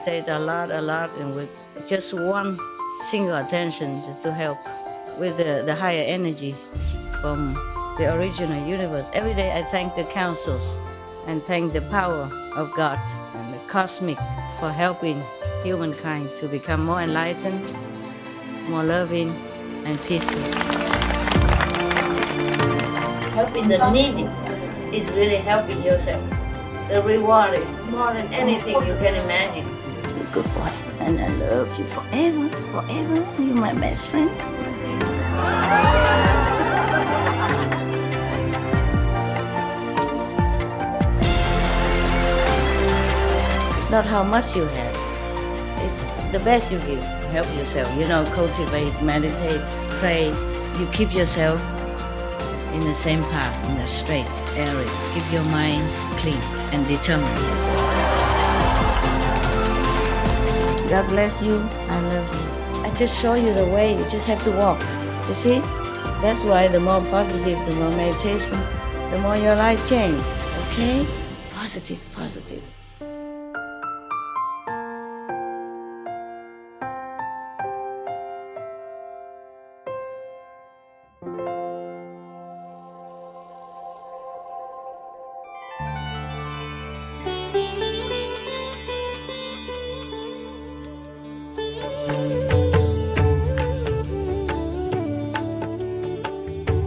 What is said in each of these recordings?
meditate a lot, and with just one single attention, just to help with the higher energy from the original universe. Every day I thank the councils and thank the power of God and the cosmic for helping humankind to become more enlightened, more loving, and peaceful. Helping the needy is really helping yourself. The reward is more than anything you can imagine. You're a good boy, and I love you forever, forever. You're my best friend. It's not how much you have. It's the best you give. Help yourself. Cultivate, meditate, pray. You keep yourself in the same path, in the straight area. Keep your mind clean and determined. God bless you. I love you. I just show you the way. You just have to walk. You see? That's why the more positive, the more meditation, the more your life change. Okay? Positive, positive.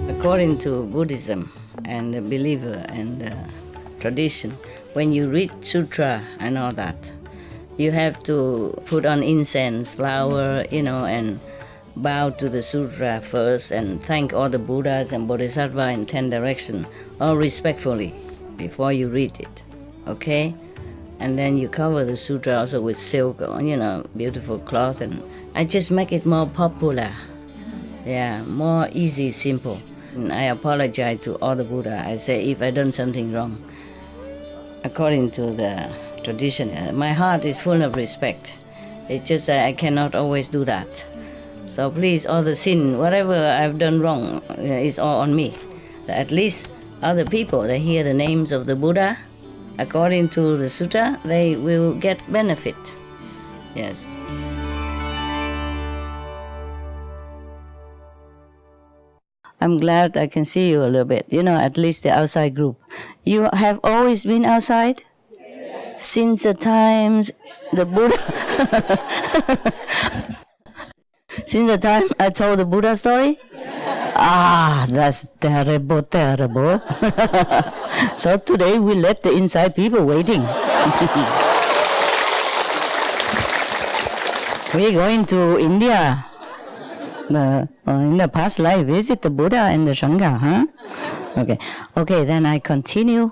According to Buddhism and the believer and the tradition, when you read sutra and all that, you have to put on incense, flower, and bow to the sutra first and thank all the Buddhas and Bodhisattvas in 10 directions, all respectfully, before you read it, okay? And then you cover the sutra also with silk, beautiful cloth, and I just make it more popular, more easy, simple. And I apologize to all the Buddha. I say if I done something wrong, according to the tradition, my heart is full of respect. It's just that I cannot always do that. So please, all the sin, whatever I've done wrong, is all on me. At least other people, they hear the names of the Buddha, according to the sutta, they will get benefit. Yes. I'm glad I can see you a little bit, at least the outside group. You have always been outside? Yes. Since the times the Buddha... Since the time I told the Buddha story? Yes. That's terrible, terrible. So today we let the inside people waiting. We're going to India. In the past life, visit the Buddha and the Sangha, huh? Okay, then I continue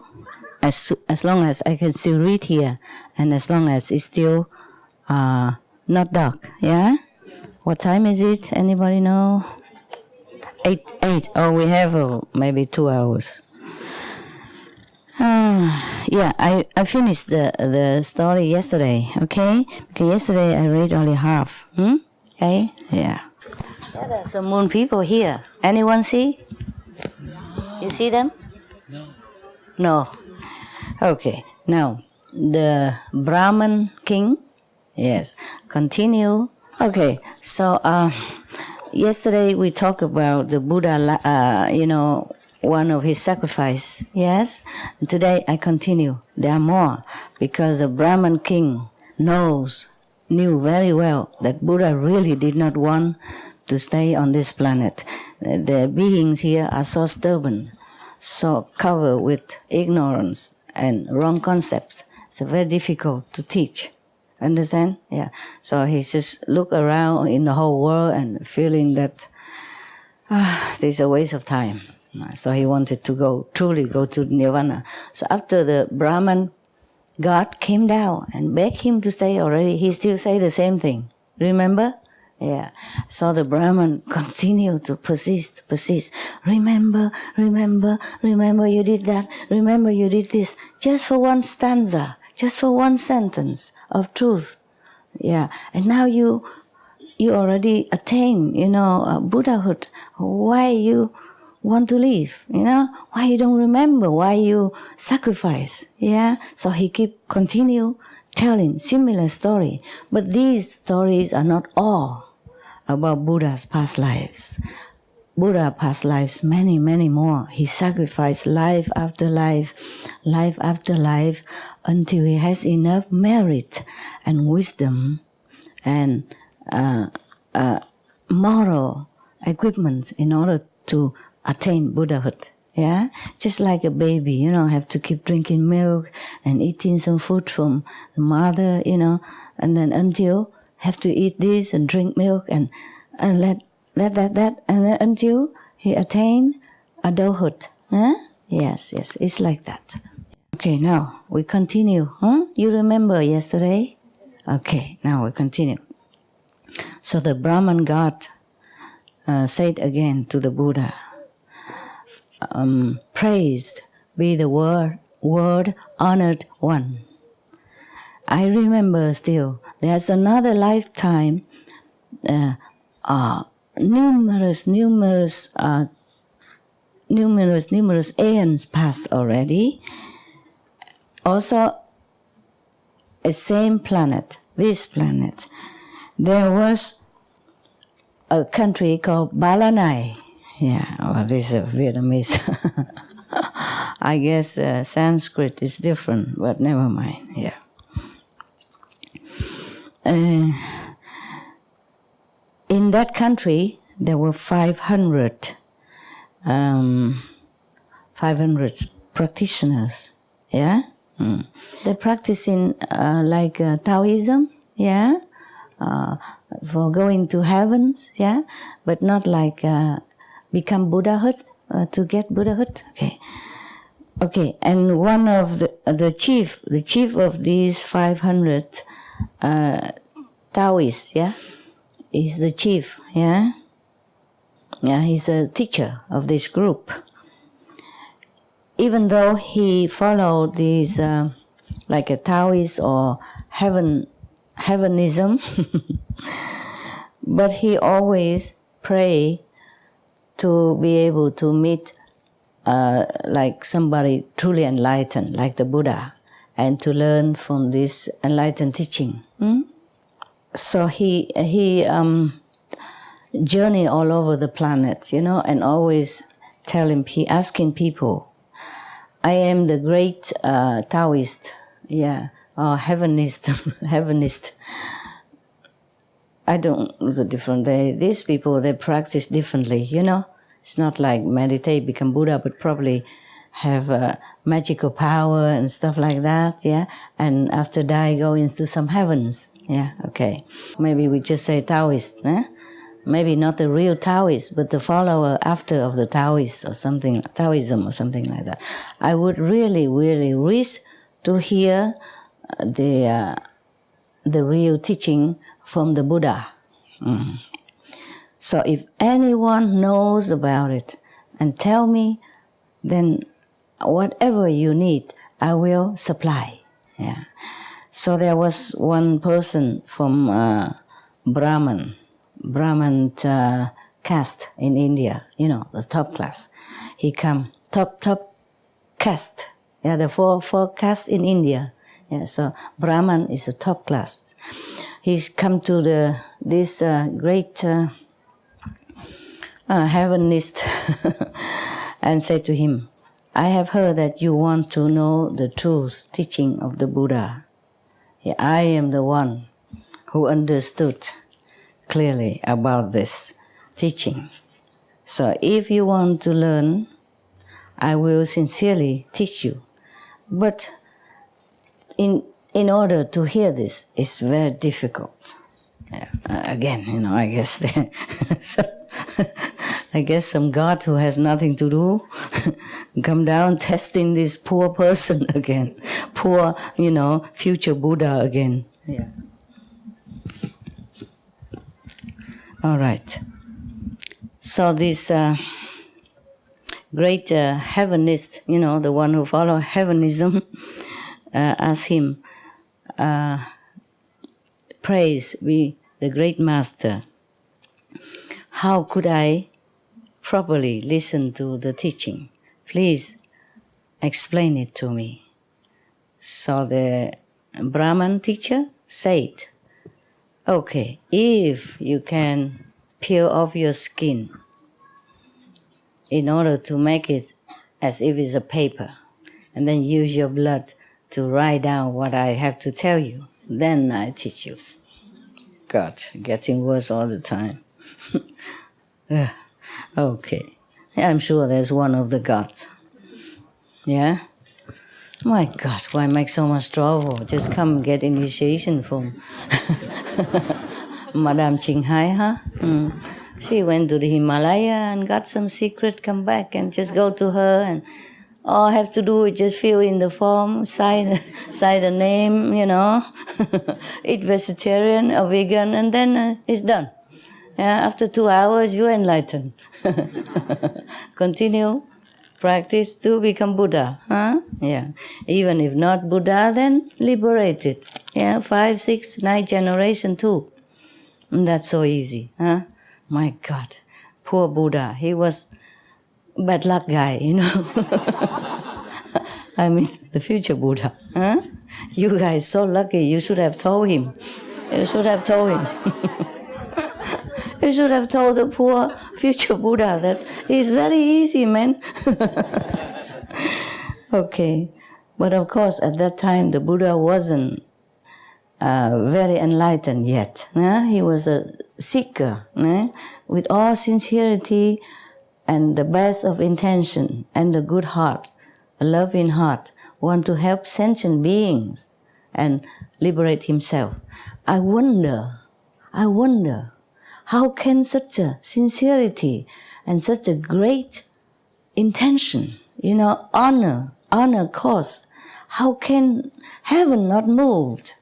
as long as I can still read here and as long as it's still not dark, yeah? What time is it? Anybody know? 8. Oh, we have maybe 2 hours. I finished the story yesterday, okay? Because yesterday I read only half, okay? Yeah. Yeah, there's some moon people here. Anyone see? No. You see them? No. Okay. Now, the Brahman king. Yes. Continue. Okay. So, yesterday we talked about the Buddha, one of his sacrifice. Yes. And today I continue. There are more because the Brahman king knew very well that Buddha really did not want to stay on this planet. The beings here are so stubborn, so covered with ignorance and wrong concepts. It's very difficult to teach. Understand? Yeah. So he just looked around in the whole world and feeling that this is a waste of time. So he wanted to truly go to Nirvana. So after the Brahman God came down and begged him to stay already, he still say the same thing. Remember? Yeah. So the Brahman continued to persist. Remember you did that. Remember you did this. Just for one stanza, just for one sentence of truth. Yeah. And now you already attain, Buddhahood. Why you want to leave? Why you don't remember? Why you sacrifice? Yeah. So he continue telling similar story. But these stories are not all about Buddha's past lives. Buddha past lives, many, many more. He sacrificed life after life after life, until he has enough merit and wisdom and moral equipment in order to attain Buddhahood. Yeah, just like a baby, have to keep drinking milk and eating some food from the mother, and then until have to eat this and drink milk and let that, and then until he attain adulthood. Huh? Yes, it's like that. Okay, now we continue. Huh? You remember yesterday? Okay, now we continue. So the Brahman god said again to the Buddha, praised be the word honored one. I remember still, there's another lifetime, numerous aeons passed already. Also, a same planet, this planet, there was a country called Balanai. Yeah, well, this is Vietnamese. I guess Sanskrit is different, but never mind. Yeah. In that country, there were 500 practitioners. Yeah, they're practicing like Taoism. Yeah, for going to heavens. Yeah, but not like become Buddhahood to get Buddhahood. Okay, and one of the chief of these 500 Taoists. Yeah, is the chief. Yeah, he's a teacher of this group. Even though he followed these like a Taoist or heavenism, but he always pray to be able to meet like somebody truly enlightened, like the Buddha, and to learn from this enlightened teaching. So he journey all over the planet, and always asking people, I am the great Taoist, or heavenist. I don't know the different. These people, they practice differently, It's not like meditate, become Buddha, but probably have magical power and stuff like that, and after die go into some heavens, okay. Maybe we just say Taoist, Maybe not the real Taoist, but the follower after of the Taoist or something, Taoism or something like that. I would really, really wish to hear the real teaching from the Buddha. So if anyone knows about it and tell me, then whatever you need, I will supply. Yeah. So there was one person from Brahman caste in India, the top class. He come, top caste. Yeah, the four caste in India. Yeah, so Brahman is the top class. He's come to this great heavenist and said to him, I have heard that you want to know the truth teaching of the Buddha. Yeah, I am the one who understood clearly about this teaching. So if you want to learn, I will sincerely teach you. But in order to hear this, it's very difficult. Again, I guess so, I guess some God who has nothing to do come down testing this poor person again, poor, future Buddha again. Yeah. All right. So this great heavenist, the one who follows heavenism, asked him, praise be the great master. How could I properly listen to the teaching? Please explain it to me. So the Brahman teacher said, okay, if you can peel off your skin in order to make it as if it's a paper, and then use your blood to write down what I have to tell you, then I teach you. God, getting worse all the time. Okay, I'm sure there's one of the gods. Yeah? My God, why make so much trouble? Just come get initiation from Madame Ching, huh? She went to the Himalaya and got some secret, come back and just go to her, and all I have to do is just fill in the form, sign the name, eat vegetarian or vegan, and then it's done. Yeah, after 2 hours, you're enlightened. Continue, practice to become Buddha. Huh? Yeah. Even if not Buddha, then liberated. Yeah, 5, 6, 9 generation too. And that's so easy. Huh? My God, poor Buddha. He was bad luck guy, I mean, the future Buddha. Huh? You guys so lucky. You should have told him. You should have told him. You should have told the poor future Buddha that it's very easy, man. Okay. But of course, at that time, the Buddha wasn't very enlightened yet. He was a seeker with all sincerity and the best of intention and the good heart, a loving heart, want to help sentient beings and liberate himself. I wonder, how can such a sincerity and such a great intention, honor cause, how can heaven not moved?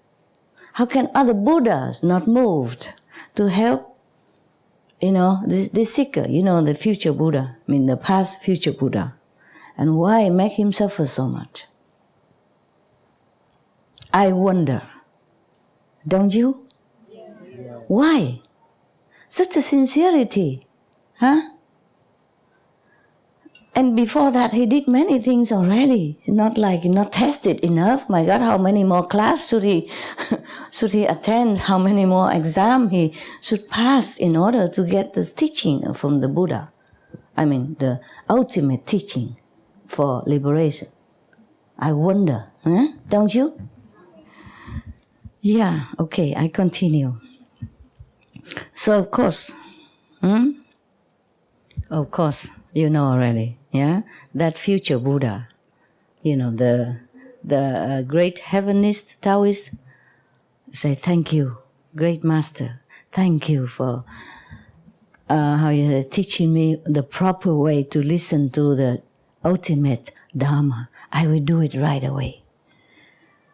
How can other Buddhas not moved to help, the seeker, the future Buddha, the past future Buddha? And why make him suffer so much? I wonder. Don't you? Yes. Why? Such a sincerity, huh? And before that, he did many things already. Not tested enough. My God, how many more classes should he attend? How many more exams he should pass in order to get the teaching from the Buddha? The ultimate teaching for liberation. I wonder, huh? Don't you? Yeah, okay, I continue. So of course, you know already, yeah? That future Buddha, the great heavenist Taoist, say, thank you, great master, thank you for teaching me the proper way to listen to the ultimate Dharma. I will do it right away.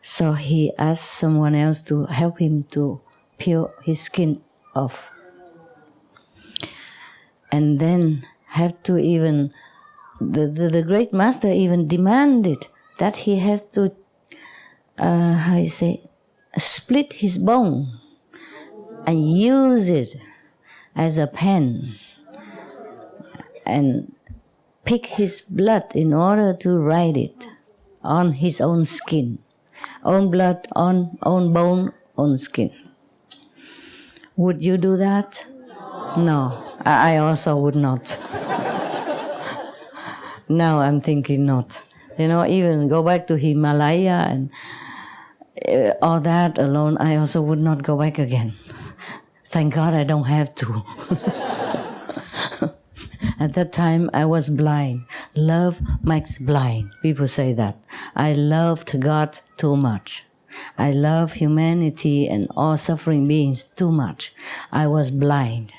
So he asked someone else to help him to peel his skin off. And then have to even, the great master even demanded that he has to, split his bone and use it as a pen and pick his blood in order to write it on his own skin. Own blood, own bone, own skin. Would you do that? No, I also would not. Now I'm thinking not. Even go back to Himalaya and all that alone, I also would not go back again. Thank God I don't have to. At that time, I was blind. Love makes blind. People say that. I loved God too much. I love humanity and all suffering beings too much. I was blind.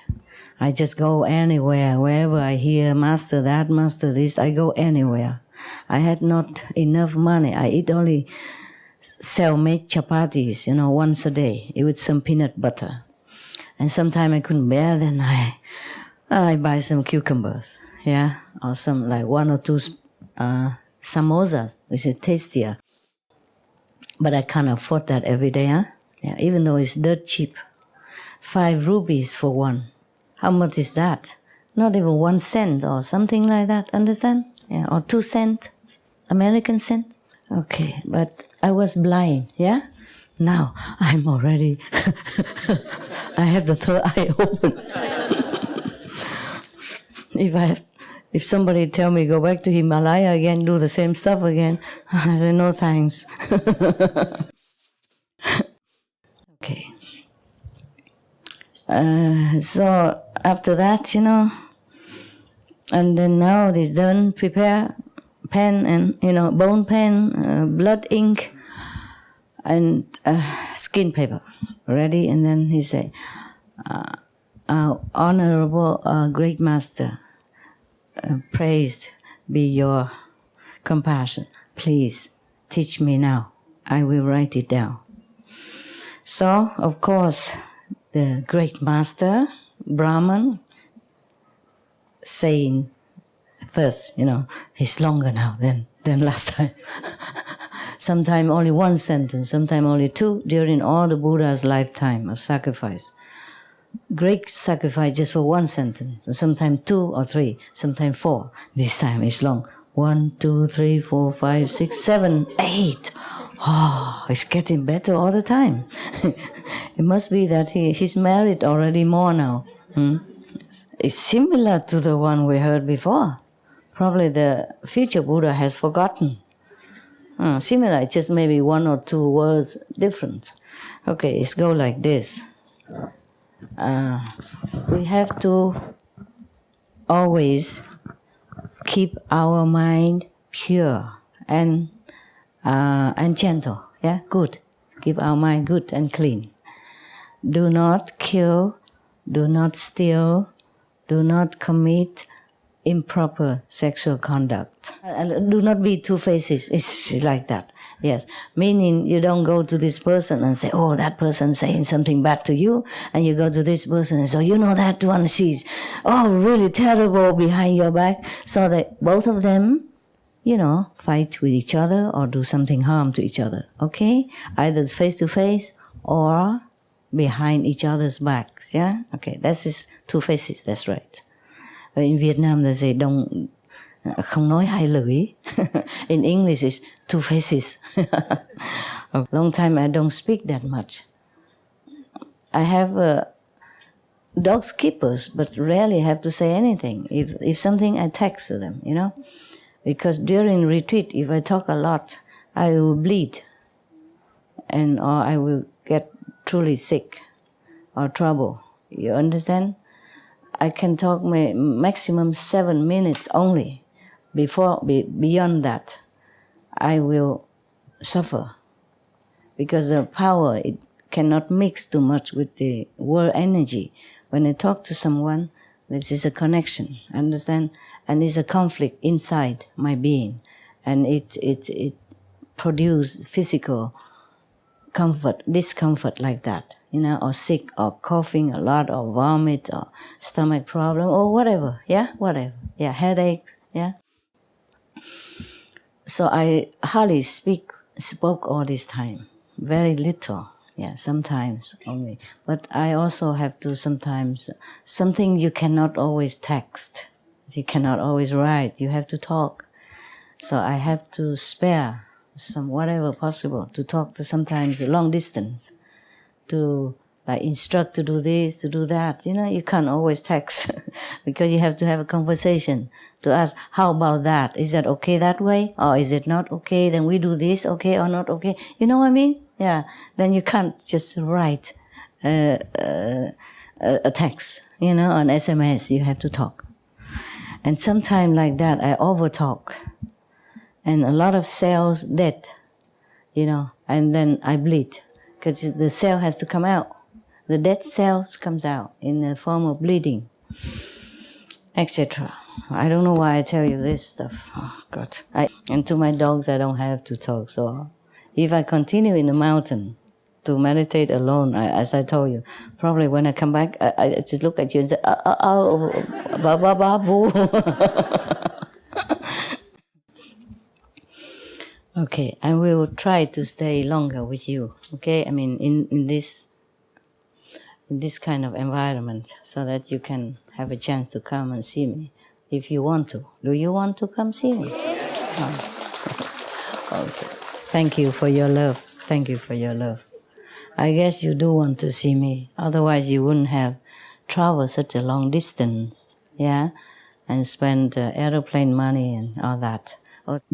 I just go anywhere, wherever I hear, master that, master this, I go anywhere. I had not enough money. I eat only cell-made chapatis, once a day with some peanut butter. And sometimes I couldn't bear, then I buy some cucumbers, or some 1 or 2 samosas, which is tastier. But I can't afford that every day, huh? Yeah, even though it's dirt cheap. 5 rupees for one. How much is that? Not even 1 cent or something like that, understand? Yeah, or 2 cents, American cent. Okay, but I was blind, yeah? Now I'm already, I have the third eye open. If somebody tell me go back to Himalaya again, do the same stuff again, I say no thanks. Okay. So after that, and then now it is done, prepare pen and, bone pen, blood ink, and skin paper ready. And then he say, our honorable great master, praised be your compassion. Please teach me now. I will write it down. So, of course, the great master, Brahman, saying first, he's longer now than last time. Sometimes only one sentence, sometimes only two during all the Buddha's lifetime of sacrifice. Great sacrifice just for one sentence, sometimes 2 or 3, sometimes 4. This time it's long. 1, 2, 3, 4, 5, 6, 7, 8. Oh, it's getting better all the time. It must be that he's married already more now. It's similar to the one we heard before. Probably the future Buddha has forgotten. Similar, just maybe 1 or 2 words different. Okay, it's go like this. We have to always keep our mind pure and gentle. Yeah, good. Keep our mind good and clean. Do not kill, do not steal, do not commit improper sexual conduct. And do not be two-faced. It's like that. Yes, meaning you don't go to this person and say, oh, that person saying something bad to you, and you go to this person and say, that one, she's, really terrible behind your back, so that both of them, fight with each other or do something harm to each other, okay? Either face-to-face or behind each other's backs, yeah? Okay, that's his two faces, that's right. In Vietnam, they say, không nói hai lưỡi. In English, it's two faces. A long time I don't speak that much. I have dog keepers, but rarely have to say anything. If something, I text them, Because during retreat, if I talk a lot, I will bleed. Or I will get truly sick or trouble. You understand? I can talk maximum 7 minutes only. Beyond that, I will suffer. Because the power, it cannot mix too much with the word energy. When I talk to someone, this is a connection, understand? And it's a conflict inside my being. And it produces physical discomfort like that, or sick, or coughing a lot, or vomit, or stomach problem, or whatever, headaches, So I hardly spoke all this time, very little, sometimes only. But I also have to sometimes, something you cannot always text, you cannot always write, you have to talk. So I have to spare some whatever possible to talk to sometimes a long distance, to instruct to do this, to do that. You can't always text because you have to have a conversation to ask, how about that? Is that okay that way? Or is it not okay? Then we do this, okay or not okay? You know what I mean? Yeah. Then you can't just write a text, on SMS. You have to talk. And sometimes like that, I overtalk. And a lot of cells dead, and then I bleed because the cell has to come out. The dead cells comes out in the form of bleeding, etc. I don't know why I tell you this stuff. Oh, God. And to my dogs, I don't have to talk. So if I continue in the mountain to meditate alone, as I told you, probably when I come back, I just look at you and say, boo. Okay, I will try to stay longer with you, okay? I mean, in this kind of environment, so that you can have a chance to come and see me, if you want to. Do you want to come see me? Oh. Okay. Thank you for your love. Thank you for your love. I guess you do want to see me. Otherwise, you wouldn't have traveled such a long distance, yeah, and spent aeroplane money and all that.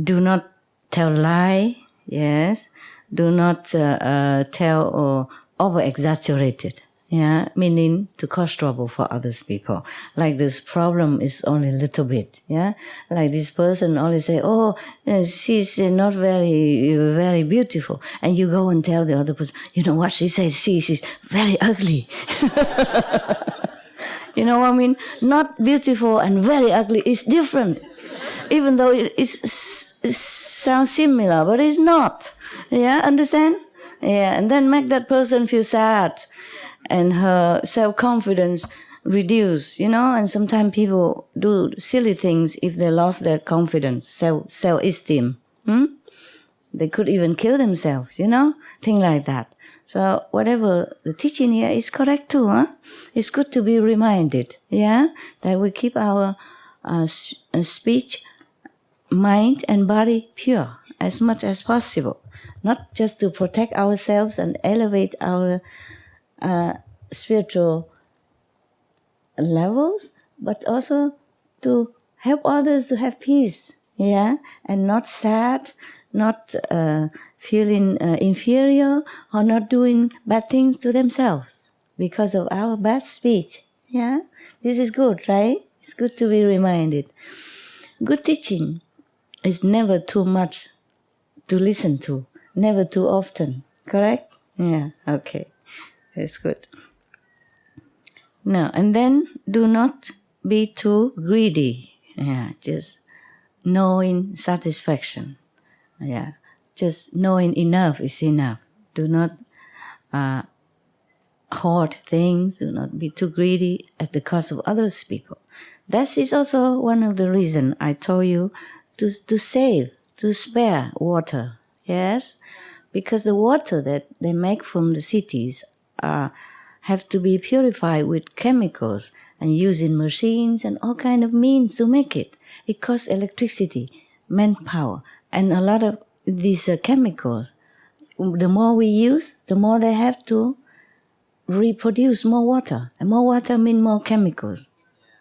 Do not tell lie, yes. Do not tell or over-exaggerate it, yeah, meaning to cause trouble for others people. Like this problem is only a little bit, yeah. Like this person only say, oh, she's not very, very beautiful. And you go and tell the other person, you know what, she says she's very ugly. You know what I mean? Not beautiful and very ugly is different. Even though it sounds similar, but it's not. Yeah, understand? Yeah, and then make that person feel sad and her self-confidence reduce, you know, and sometimes people do silly things if they lost their confidence, self-esteem. They could even kill themselves, you know, things like that. So whatever the teaching here is correct too, huh? It's good to be reminded, yeah, that we keep our speech, mind and body pure as much as possible. Not just to protect ourselves and elevate our spiritual levels, but also to help others to have peace, yeah, and not sad, not feeling inferior or not doing bad things to themselves because of our bad speech, yeah. This is good, right? It's good to be reminded. Good teaching is never too much to listen to, never too often, correct? Yeah, okay, that's good. Now, and then do not be too greedy, yeah, just knowing satisfaction, yeah, just knowing enough is enough. Do not hoard things, do not be too greedy at the cost of others people. That is also one of the reasons I told you to save, to spare water, yes? Because the water that they make from the cities have to be purified with chemicals and using machines and all kind of means to make it. It costs electricity, manpower, and a lot of these chemicals. The more we use, the more they have to reproduce more water. And more water means more chemicals,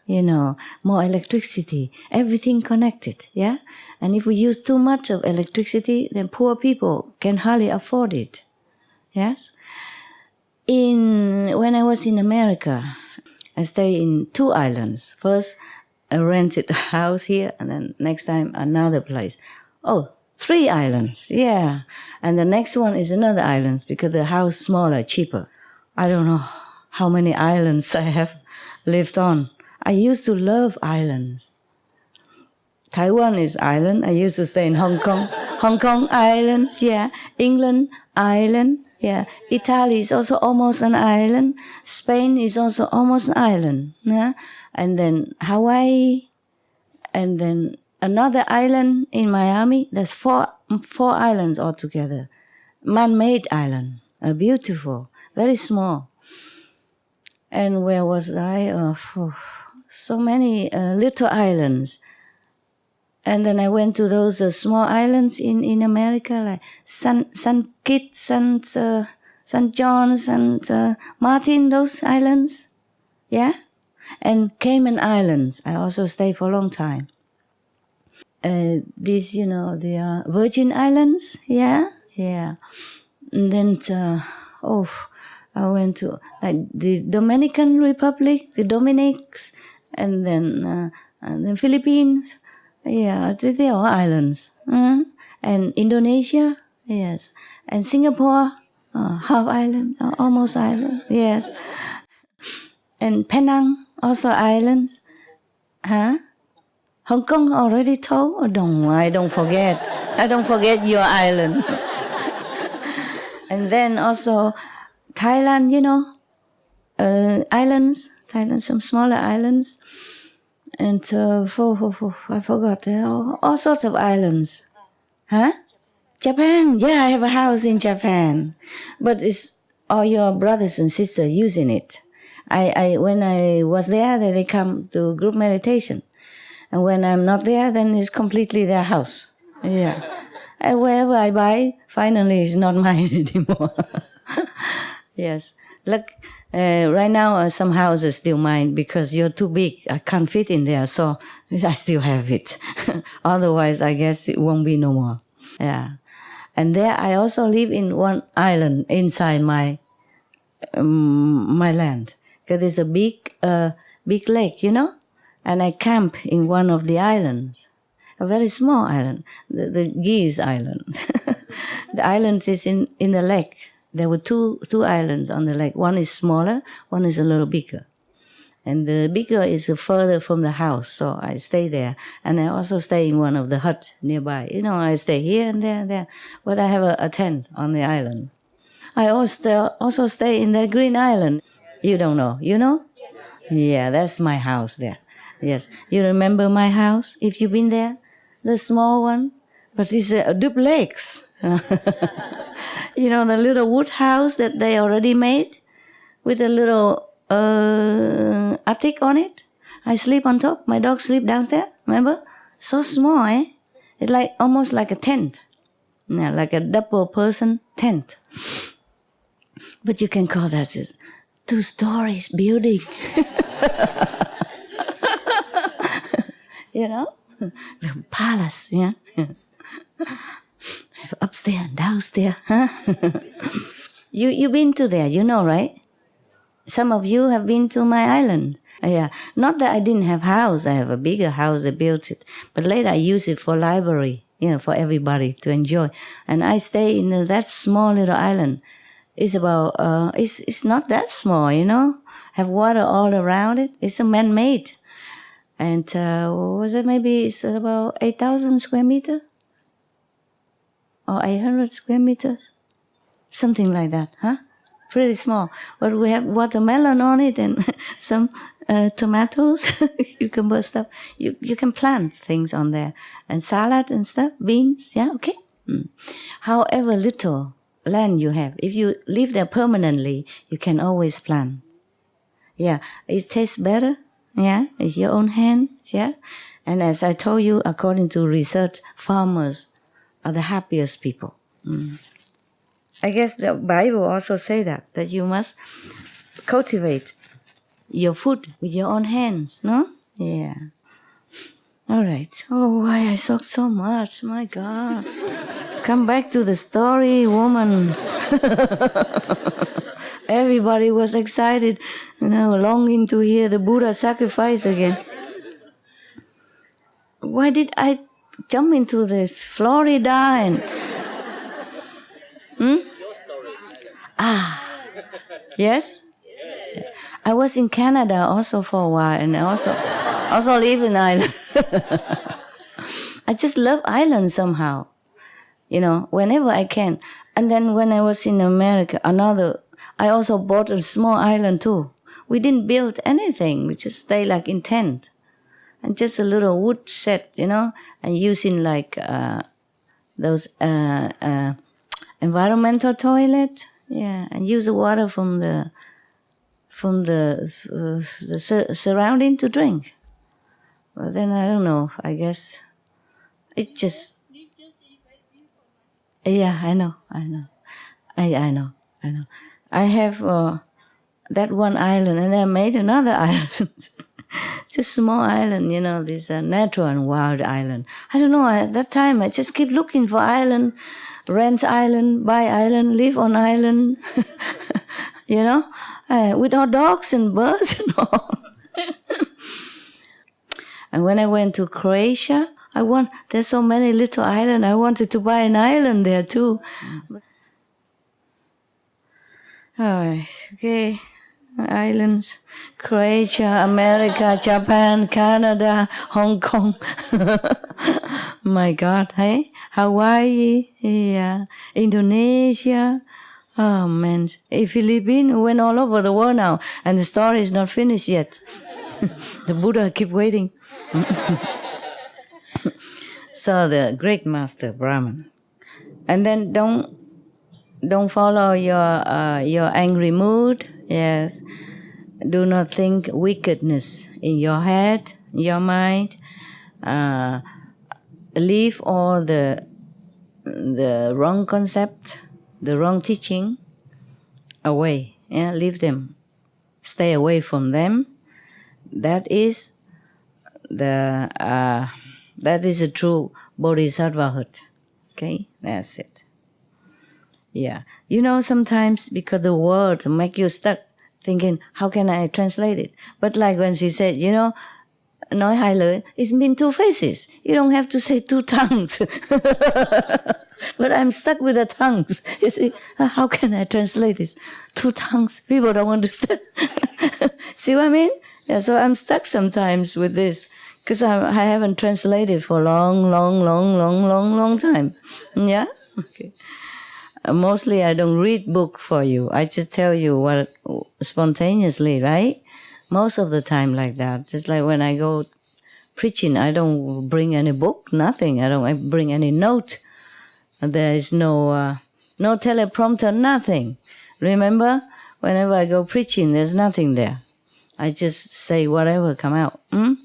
you know, more electricity, everything connected, yeah? And if we use too much of electricity, then poor people can hardly afford it, yes? When I was in America, I stayed in 2 islands. First, I rented a house here, and then next time another place. Oh, 3 islands, yeah. And the next one is another island because the house smaller, cheaper. I don't know how many islands I have lived on. I used to love islands. Taiwan is island. I used to stay in Hong Kong. Hong Kong island, yeah. England island, yeah. Italy is also almost an island. Spain is also almost an island, yeah. And then Hawaii, and then another island in Miami. There's four islands altogether. Man-made island, beautiful, very small. And where was I? So many little islands. And then I went to those small islands in America, like St. Kitts, St. John's, and Martin, those islands. Yeah? And Cayman Islands, I also stayed for a long time. These, you know, they are Virgin Islands, yeah? Yeah. And then, I went to like the Dominican Republic, the Dominics, and then Philippines. Yeah, they are islands. And Indonesia, yes. And Singapore, half island, almost island, yes. And Penang, also islands. Huh? Hong Kong already told? Oh, I don't forget. I don't forget your island. And then also Thailand, you know, islands, Thailand, some smaller islands. And I forgot, there are all sorts of islands. Huh? Japan, yeah, I have a house in Japan. But it's all your brothers and sisters using it. When I was there, they come to group meditation. And when I'm not there, then it's completely their house. Yeah. And wherever I buy, finally it's not mine anymore. Yes. Look, right now some houses still mine because you're too big. I can't fit in there, so I still have it. Otherwise, I guess it won't be no more. Yeah. And there I also live in one island inside my land. Because there's a big lake, and I camp in one of the islands. A very small island, the Geese Island. The island is in the lake. There were two islands on the lake. One is smaller, one is a little bigger. And the bigger is further from the house, so I stay there. And I also stay in one of the huts nearby. I stay here and there and there. But I have a tent on the island. I also stay in that green island. You don't know, you know? Yeah, that's my house there. Yes. You remember my house, if you've been there? The small one? But it's a duplex. The little wood house that they already made with a little attic on it. I sleep on top. My dog sleep downstairs. Remember? So small, eh? It's almost like a tent. Yeah, like a double person tent. But you can call that just 2 stories building. The palace, yeah. Upstairs and downstairs, huh? You've been to there, right? Some of you have been to my island. Yeah, not that I didn't have house. I have a bigger house. I built it, but later I use it for library. For everybody to enjoy. And I stay in that small little island. It's about it's not that small. Have water all around it. It's a man-made. And what was it? Maybe it's about 8,000 square meters or 800 square meters, something like that, huh? Pretty small. But we have watermelon on it and some tomatoes, cucumber stuff. You can plant things on there. And salad and stuff, beans, yeah, okay. However little land you have, if you live there permanently, you can always plant. Yeah, it tastes better. Yeah, it's your own hand. Yeah, and as I told you, according to research, farmers are the happiest people. I guess the Bible also say that you must cultivate your food with your own hands, no? Yeah. All right. Oh, why I talk so much? My God. Come back to the story, woman. Everybody was excited, longing to hear the Buddha sacrifice again. Why did I jump into this Florida and... Yes? I was in Canada also for a while, and I also live in Ireland. I just love Ireland somehow, whenever I can. And then when I was in America, I also bought a small island too. We didn't build anything. We just stay in tent. And just a little wood shed, and using those environmental toilet. Yeah, and use the water from the surrounding to drink. Well, then I don't know. I guess it just. Yeah, I know. I know. I have that one island, and I made another island. Just small island, this natural and wild island. I don't know. At that time, I just keep looking for island, rent island, buy island, live on island. With our dogs and birds and all. And when I went to Croatia, there's so many little islands. I wanted to buy an island there too. All right, okay. Islands, Croatia, America, Japan, Canada, Hong Kong. My God, hey? Hawaii, yeah. Indonesia. Oh, man. Philippines went all over the world now, and the story is not finished yet. The Buddha keep waiting. So the great master, Brahman. And then don't follow your angry mood. Yes. Do not think wickedness in your head, your mind. Leave all the wrong concept, the wrong teaching. away. Yeah, leave them. Stay away from them. That is a true bodhisattvahood. Okay, that's it. Yeah, sometimes because the words make you stuck, thinking, how can I translate it? But like when she said, nói hai lời, it means two faces. You don't have to say two tongues. But I'm stuck with the tongues. You see, how can I translate this? Two tongues. People don't understand. See what I mean? Yeah, so I'm stuck sometimes with this because I haven't translated for a long time. Yeah? Okay. Mostly I don't read book for you. I just tell you what spontaneously, right? Most of the time like that. Just like when I go preaching, I don't bring any book, nothing. I don't bring any note. There is no teleprompter, nothing. Remember, whenever I go preaching, there's nothing there. I just say whatever come out,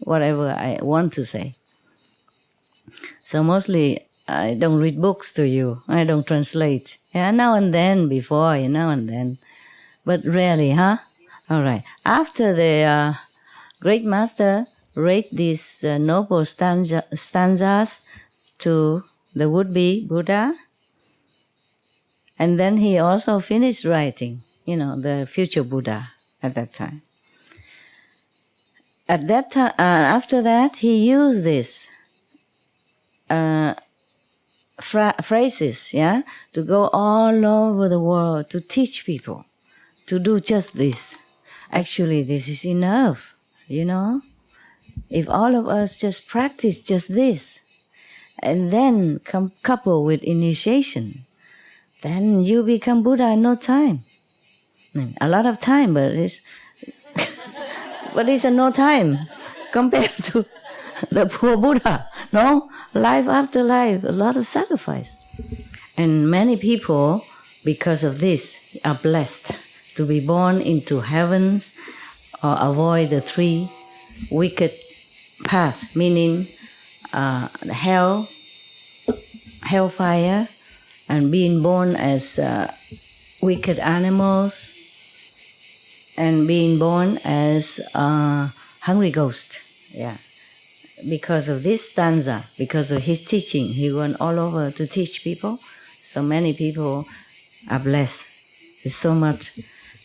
whatever I want to say. So mostly I don't read books to you. I don't translate. Yeah, now and then, now and then. But rarely, huh? All right. After the great master read these noble stanzas to the would-be Buddha, and then he also finished writing, the future Buddha at that time. At that time, after that, he used these phrases, to go all over the world to teach people to do just this. Actually, this is enough, If all of us just practice just this, and then couple with initiation, then you become Buddha in no time. A lot of time, but it's but it's no time compared to the poor Buddha. No, life after life, a lot of sacrifice. And many people, because of this, are blessed to be born into heavens or avoid the three wicked paths, meaning hellfire, and being born as wicked animals, and being born as hungry ghost. Yeah. Because of this stanza, because of his teaching, he went all over to teach people. So many people are blessed with so much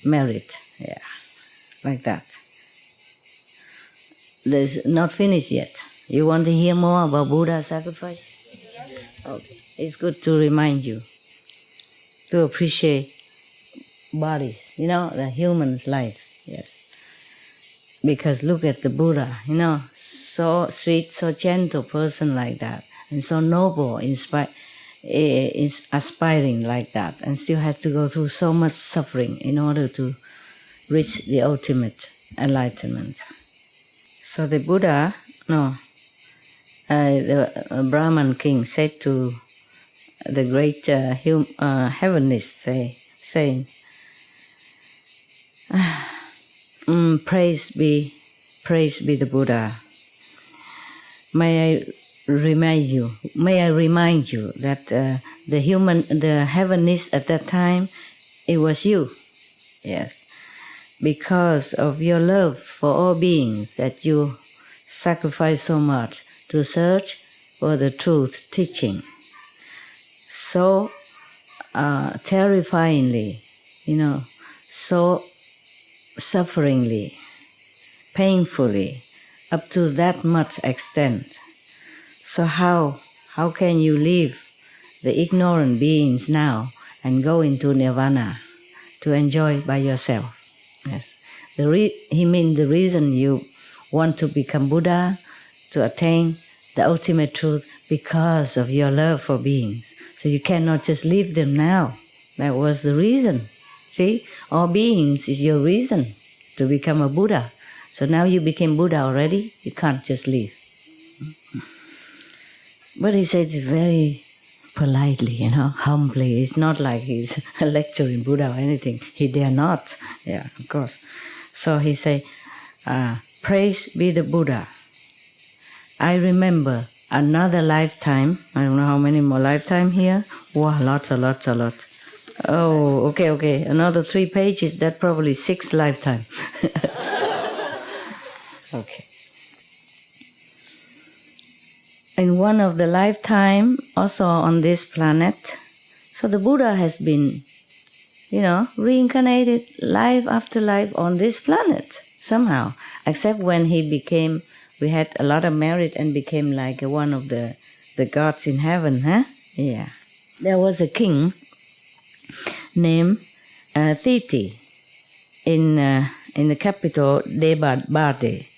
merit. Yeah, like that. There's not finished yet. You want to hear more about Buddha sacrifice? Yes. Okay. It's good to remind you to appreciate bodies, the human's life. Yes. Because look at the Buddha, so sweet, so gentle person like that, and so noble, aspiring like that, and still have to go through so much suffering in order to reach the ultimate enlightenment. So the Buddha, the Brahman king said to the great heavenist, saying, praise be the Buddha. May I remind you that the heavenist at that time, it was you. Yes. Because of your love for all beings that you sacrifice so much to search for the truth teaching. So terrifyingly, so sufferingly, painfully, up to that much extent. So how can you leave the ignorant beings now and go into nirvana to enjoy by yourself? Yes. He means the reason you want to become Buddha, to attain the ultimate truth, because of your love for beings. So you cannot just leave them now. That was the reason. See, all beings is your reason to become a Buddha. So now you became Buddha already, you can't just leave. But he said it very politely, humbly. It's not like he's lecturing Buddha or anything. He dare not. Yeah, of course. So he said, praise be the Buddha. I remember another lifetime. I don't know how many more lifetime here. Wow, lots. Oh, okay. Another 3 pages, that probably 6 lifetime. Okay. In one of the lifetime, also on this planet, so the Buddha has been, reincarnated life after life on this planet somehow, except when we had a lot of merit and became like one of the gods in heaven, huh? Yeah. There was a king named Thiti in the capital Debate.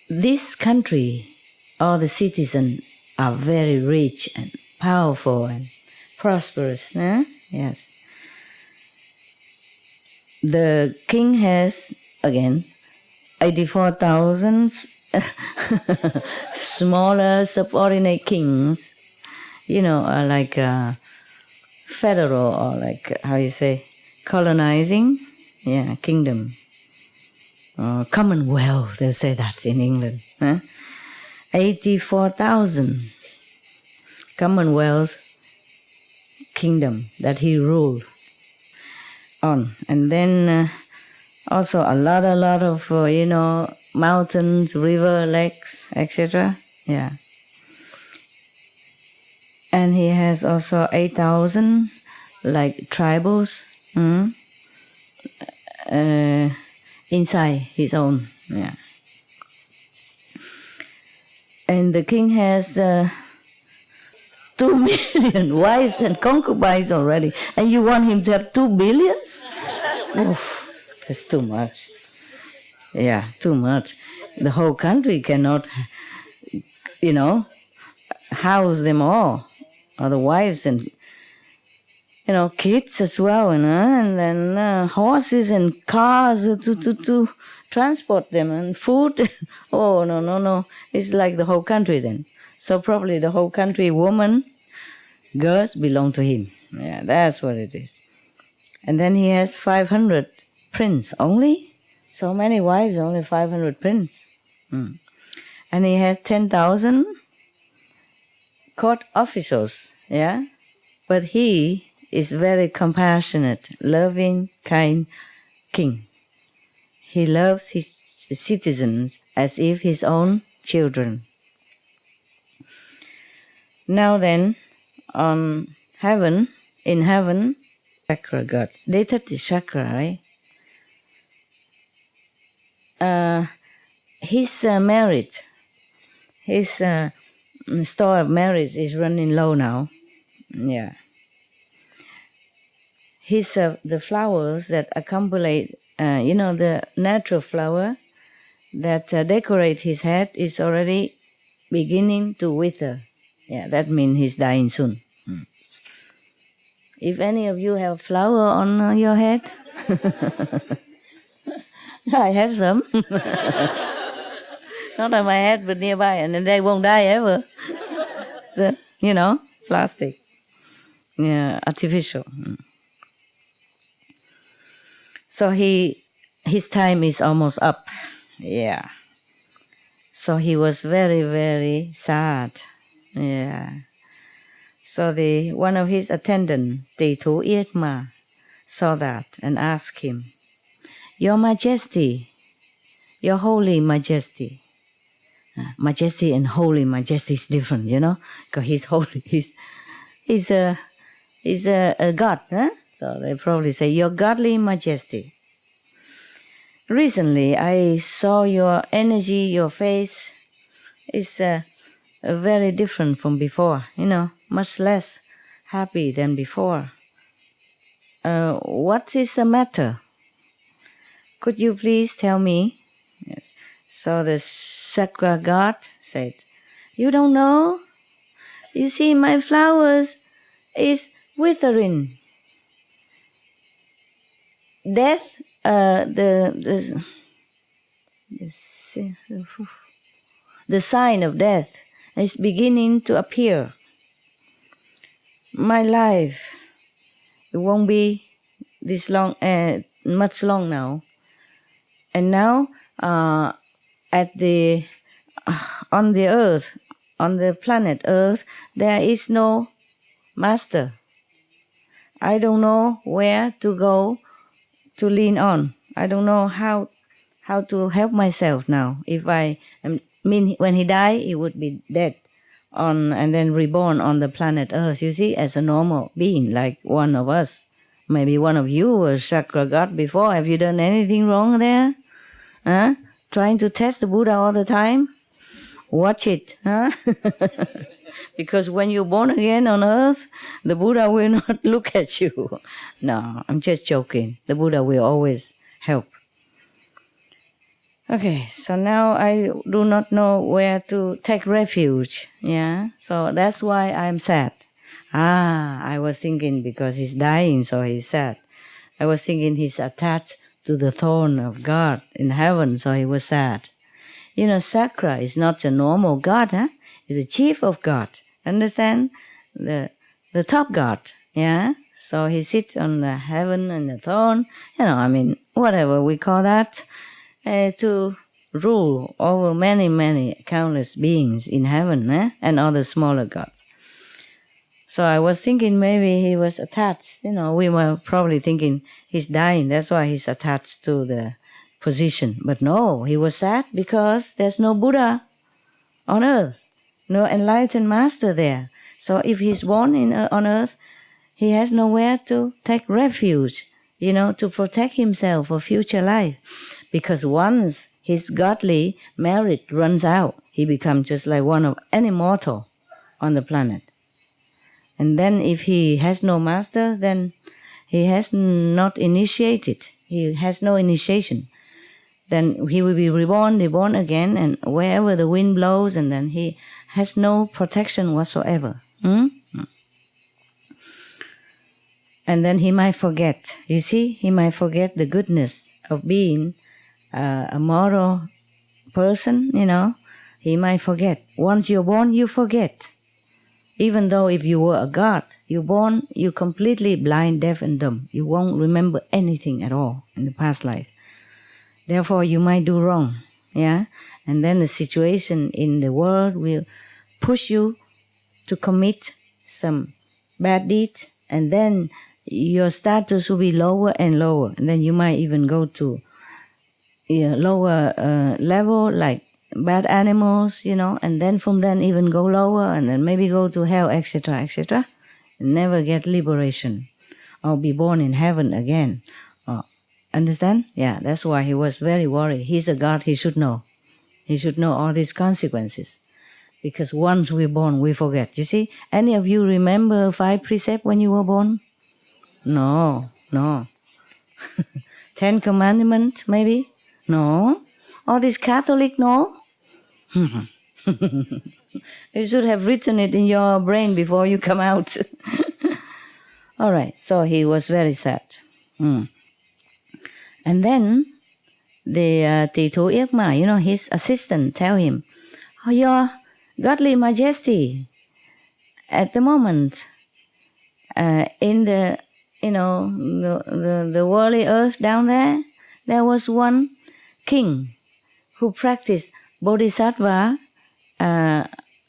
This country, all the citizens are very rich and powerful and prosperous. Huh? Yes. The king has, again, 84,000 smaller subordinate kings, like federal or like, how you say, colonizing, kingdom. Commonwealth, they'll say that in England. Huh? 84,000 Commonwealth kingdom that he ruled on. And then also a lot of, mountains, river, lakes, etc. Yeah. And he has also 8,000 like tribals inside his own. Yeah. And the king has 2 million wives and concubines already. And you want him to have 2 billion? Oof, that's too much. Yeah, too much. The whole country cannot, house them all. Or the wives and, kids as well. And then horses and cars to transport them and food. Oh, no. It's like the whole country then. So probably the whole country, women, girls belong to him. Yeah, that's what it is. And then he has 500 princes only. So many wives, only 500 princes. And he has 10,000 court officials. Yeah, but he is very compassionate, loving, kind king. He loves his citizens as if his own children. Now then, in heaven, chakra god. They touch the chakra, right? He's married. His store of merit is running low now. Yeah. His the flowers that accumulate, the natural flower that decorate his head is already beginning to wither. Yeah, that means he's dying soon. If any of you have flower on your head, I have some. Not on my head, but nearby, and then they won't die ever. So, plastic. Yeah, artificial. So his time is almost up. Yeah. So he was very, very sad. Yeah. So one of his attendants, DHARMA, saw that and asked him, "Your Majesty, Your Holy Majesty." Majesty and Holy Majesty is different, because he's holy. He's a god, huh? So they probably say, "Your Godly Majesty. Recently, I saw your energy, your face is very different from before, much less happy than before. What is the matter? Could you please tell me?" Yes. So the chakra god said, "You don't know? You see, my flowers is withering. Death, the sign of death is beginning to appear. My life, it won't be this long, much long now. And now, on the earth, on the planet Earth, there is no master. I don't know where to go to lean on. I don't know how to help myself now. If when he died, he would be dead and then reborn on the planet Earth, you see, as a normal being, like one of us. Maybe one of you was chakra god before. Have you done anything wrong there? Huh? Trying to test the Buddha all the time? Watch it, huh? Because when you're born again on earth, the Buddha will not look at you. No, I'm just joking. The Buddha will always help. Okay, so now I do not know where to take refuge. Yeah, so that's why I'm sad. I was thinking because he's dying, so he's sad. I was thinking he's attached to the throne of God in heaven, so he was sad. You know, Sakra is not a normal God, huh? He's the chief of God. Understand? The top God, yeah? So he sits on the heaven and the throne, whatever we call that, to rule over many, many countless beings in heaven, and other smaller gods. So I was thinking maybe he was attached. We were probably thinking he's dying, that's why he's attached to the position. But no, he was sad because there's no Buddha on earth, no enlightened master there. So if he's born on earth, he has nowhere to take refuge, to protect himself for future life. Because once his godly merit runs out, he becomes just like one of any mortal on the planet. And then if he has no master, then he has not initiated. He has no initiation. Then he will be reborn again, and wherever the wind blows, and then he has no protection whatsoever. And then he might forget. You see, he might forget the goodness of being a moral person, He might forget. Once you're born, you forget. Even though if you were a god, you're born, you're completely blind, deaf, and dumb. You won't remember anything at all in the past life. Therefore, you might do wrong, yeah? And then the situation in the world will push you to commit some bad deed, and then your status will be lower and lower. And then you might even go to lower level, like bad animals, and then from then even go lower, and then maybe go to hell, etc., etc., and never get liberation, or be born in heaven again. Understand? Yeah, that's why he was very worried. He's a God, he should know. He should know all these consequences. Because once we're born, we forget. You see, any of you remember 5 precepts when you were born? No. 10 commandments, maybe? No. All this Catholic, no? You should have written it in your brain before you come out. All right, so he was very sad. And then the Titu Irma, his assistant, tell him, Your Godly Majesty, at the moment, in the worldly earth down there was one king who practiced Bodhisattva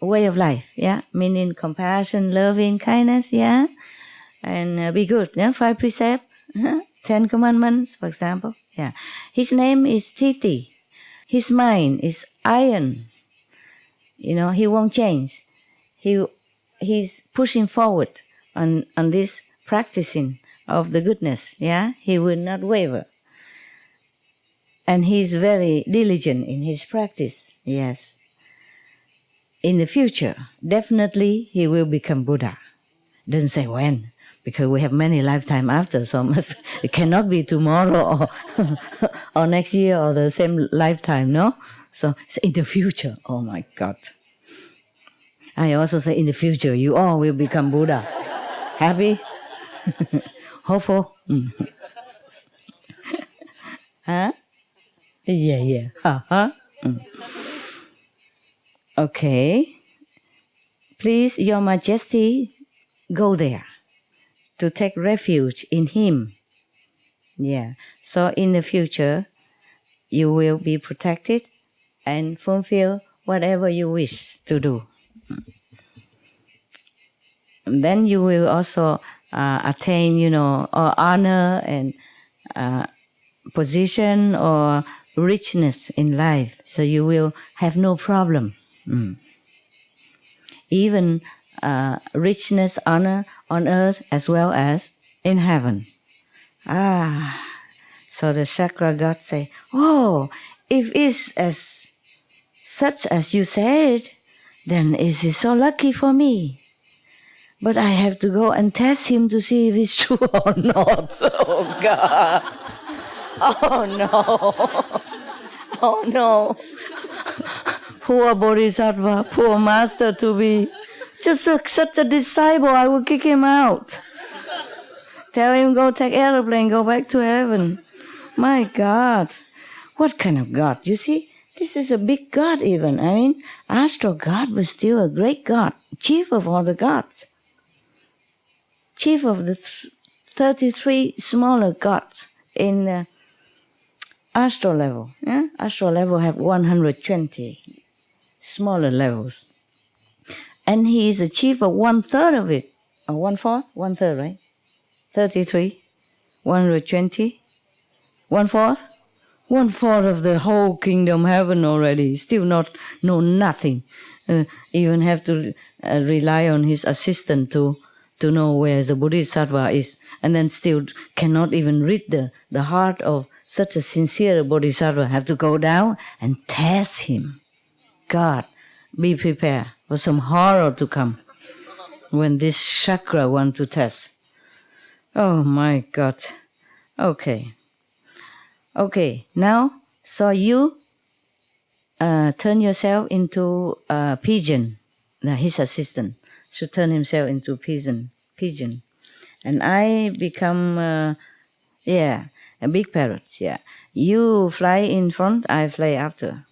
way of life, yeah, meaning compassion, loving, kindness, yeah, and be good, yeah, 5 precepts, 10 commandments, for example, yeah. His name is Titi. His mind is iron. He won't change. He's pushing forward on this practicing of the goodness, yeah. He will not waver. And he's very diligent in his practice, yes. In the future, definitely he will become Buddha. Doesn't say when, because we have many lifetimes after, so it cannot be tomorrow or next year or the same lifetime, no? So it's in the future. Oh my God. I also say in the future, you all will become Buddha. Happy? Hopeful? Huh? Yeah. Uh-huh. Okay. Please, Your Majesty, go there to take refuge in him. Yeah. So in the future, you will be protected and fulfill whatever you wish to do. And then you will also attain, or honor and position or richness in life. So you will have no problem. Even richness, honor on earth as well as in heaven. So the chakra god say, oh, if it's as such as you said, then it is so lucky for me. But I have to go and test him to see if it's true or not. Oh God. Oh no. Oh no. Poor Bodhisattva, poor master to be. Just such a disciple, I will kick him out. Tell him go take airplane, go back to heaven. My God. What kind of God? You see, this is a big God even. I mean, astral God was still a great God. Chief of all the gods. Chief of the 33 smaller gods in the astral level. Yeah? Astral level have 120 smaller levels. And he is a chief of 1/3 of it. Or 1/4? 1/3, right? 33, 120, 1/4? 1/4 of the whole kingdom heaven already. Still not know nothing. Even have to rely on his assistant to know where the Bodhisattva is. And then still cannot even read the heart of such a sincere Bodhisattva. Have to go down and test him. God, be prepared for some horror to come when this chakra want to test. Oh my God. Okay, now, so you turn yourself into a pigeon. Now his assistant should turn himself into pigeon. And I become, a big parrot, yeah. You fly in front, I fly after.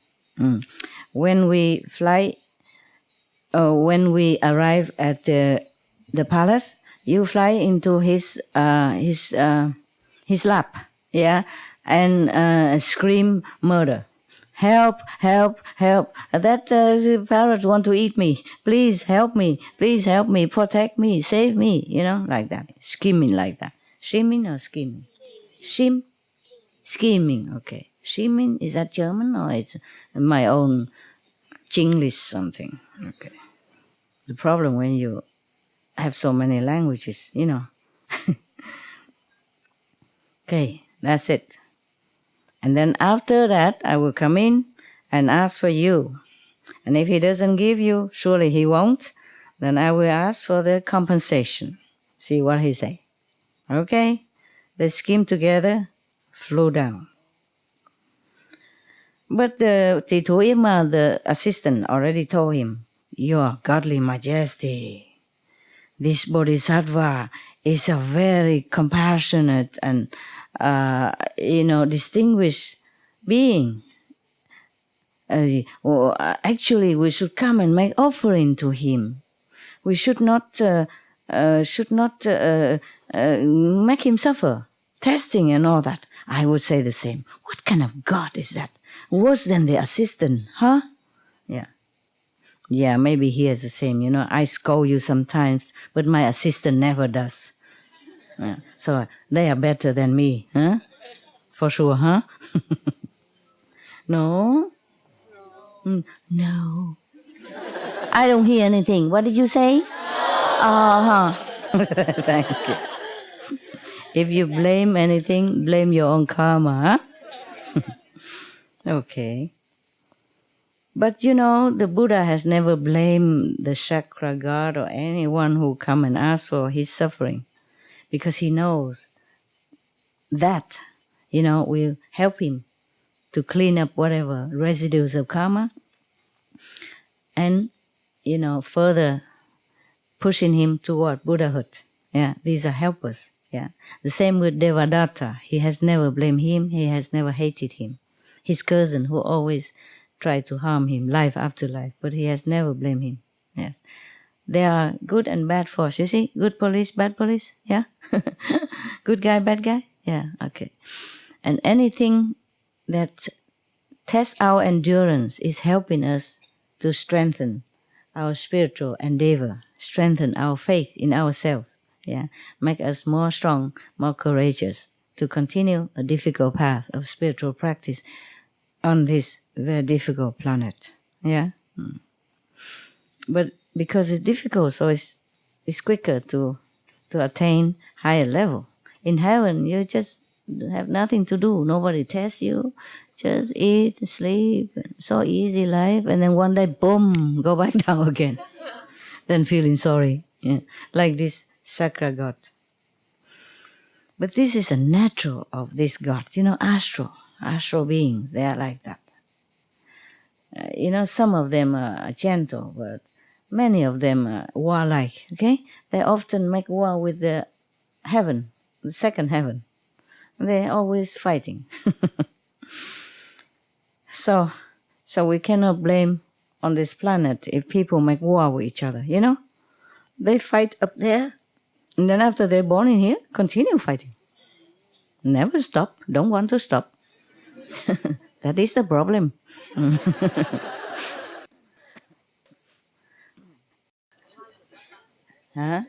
When we fly, when we arrive at the palace, you fly into his lap, yeah, and scream murder. Help, help, help. That the parrot want to eat me. Please help me, protect me, save me, like that. Screaming like that. Screaming or scheming? Scheming, okay. Scheming, is that German or it's my own Chinglish something? Okay. The problem when you have so many languages, Okay, that's it. And then after that, I will come in and ask for you. And if he doesn't give you, surely he won't, then I will ask for the compensation. See what he say. Okay? They scheme together, flow down. But the Tituima, the assistant, already told him, Your Godly Majesty, this Bodhisattva is a very compassionate and distinguished being. Actually, we should come and make offering to him. We should not make him suffer, testing and all that. I would say the same. What kind of God is that? Worse than the assistant, huh? Yeah, maybe he is the same. I scold you sometimes, but my assistant never does. So they are better than me, huh? For sure, huh? No? No. I don't hear anything. What did you say? Thank you. If you blame anything, blame your own karma, huh? Okay. But the Buddha has never blamed the chakra god or anyone who come and ask for his suffering, because he knows that, will help him to clean up whatever residues of karma and, further pushing him toward Buddhahood. Yeah, these are helpers. Yeah. The same with Devadatta. He has never blamed him. He has never hated him. His cousin who always tried to harm him life after life, but he has never blamed him. Yes. There are good and bad force. You see? Good police, bad police. Yeah? Good guy, bad guy? Yeah, okay. And anything that tests our endurance is helping us to strengthen our spiritual endeavor, strengthen our faith in ourselves. Yeah, make us more strong, more courageous to continue a difficult path of spiritual practice on this very difficult planet. Yeah, but because it's difficult, so it's quicker to attain higher level. In heaven, you just have nothing to do. Nobody tests you. Just eat, sleep, so easy life, and then one day, boom, go back down again. Then feeling sorry, yeah, like this chakra god. But this is a natural of this god. Astral beings, they are like that. Some of them are gentle, but many of them are warlike. Okay, they often make war with the heaven, the second heaven. They're always fighting. So we cannot blame on this planet if people make war with each other. They fight up there, and then after they're born in here, continue fighting. Never stop. Don't want to stop. That is the problem. Huh?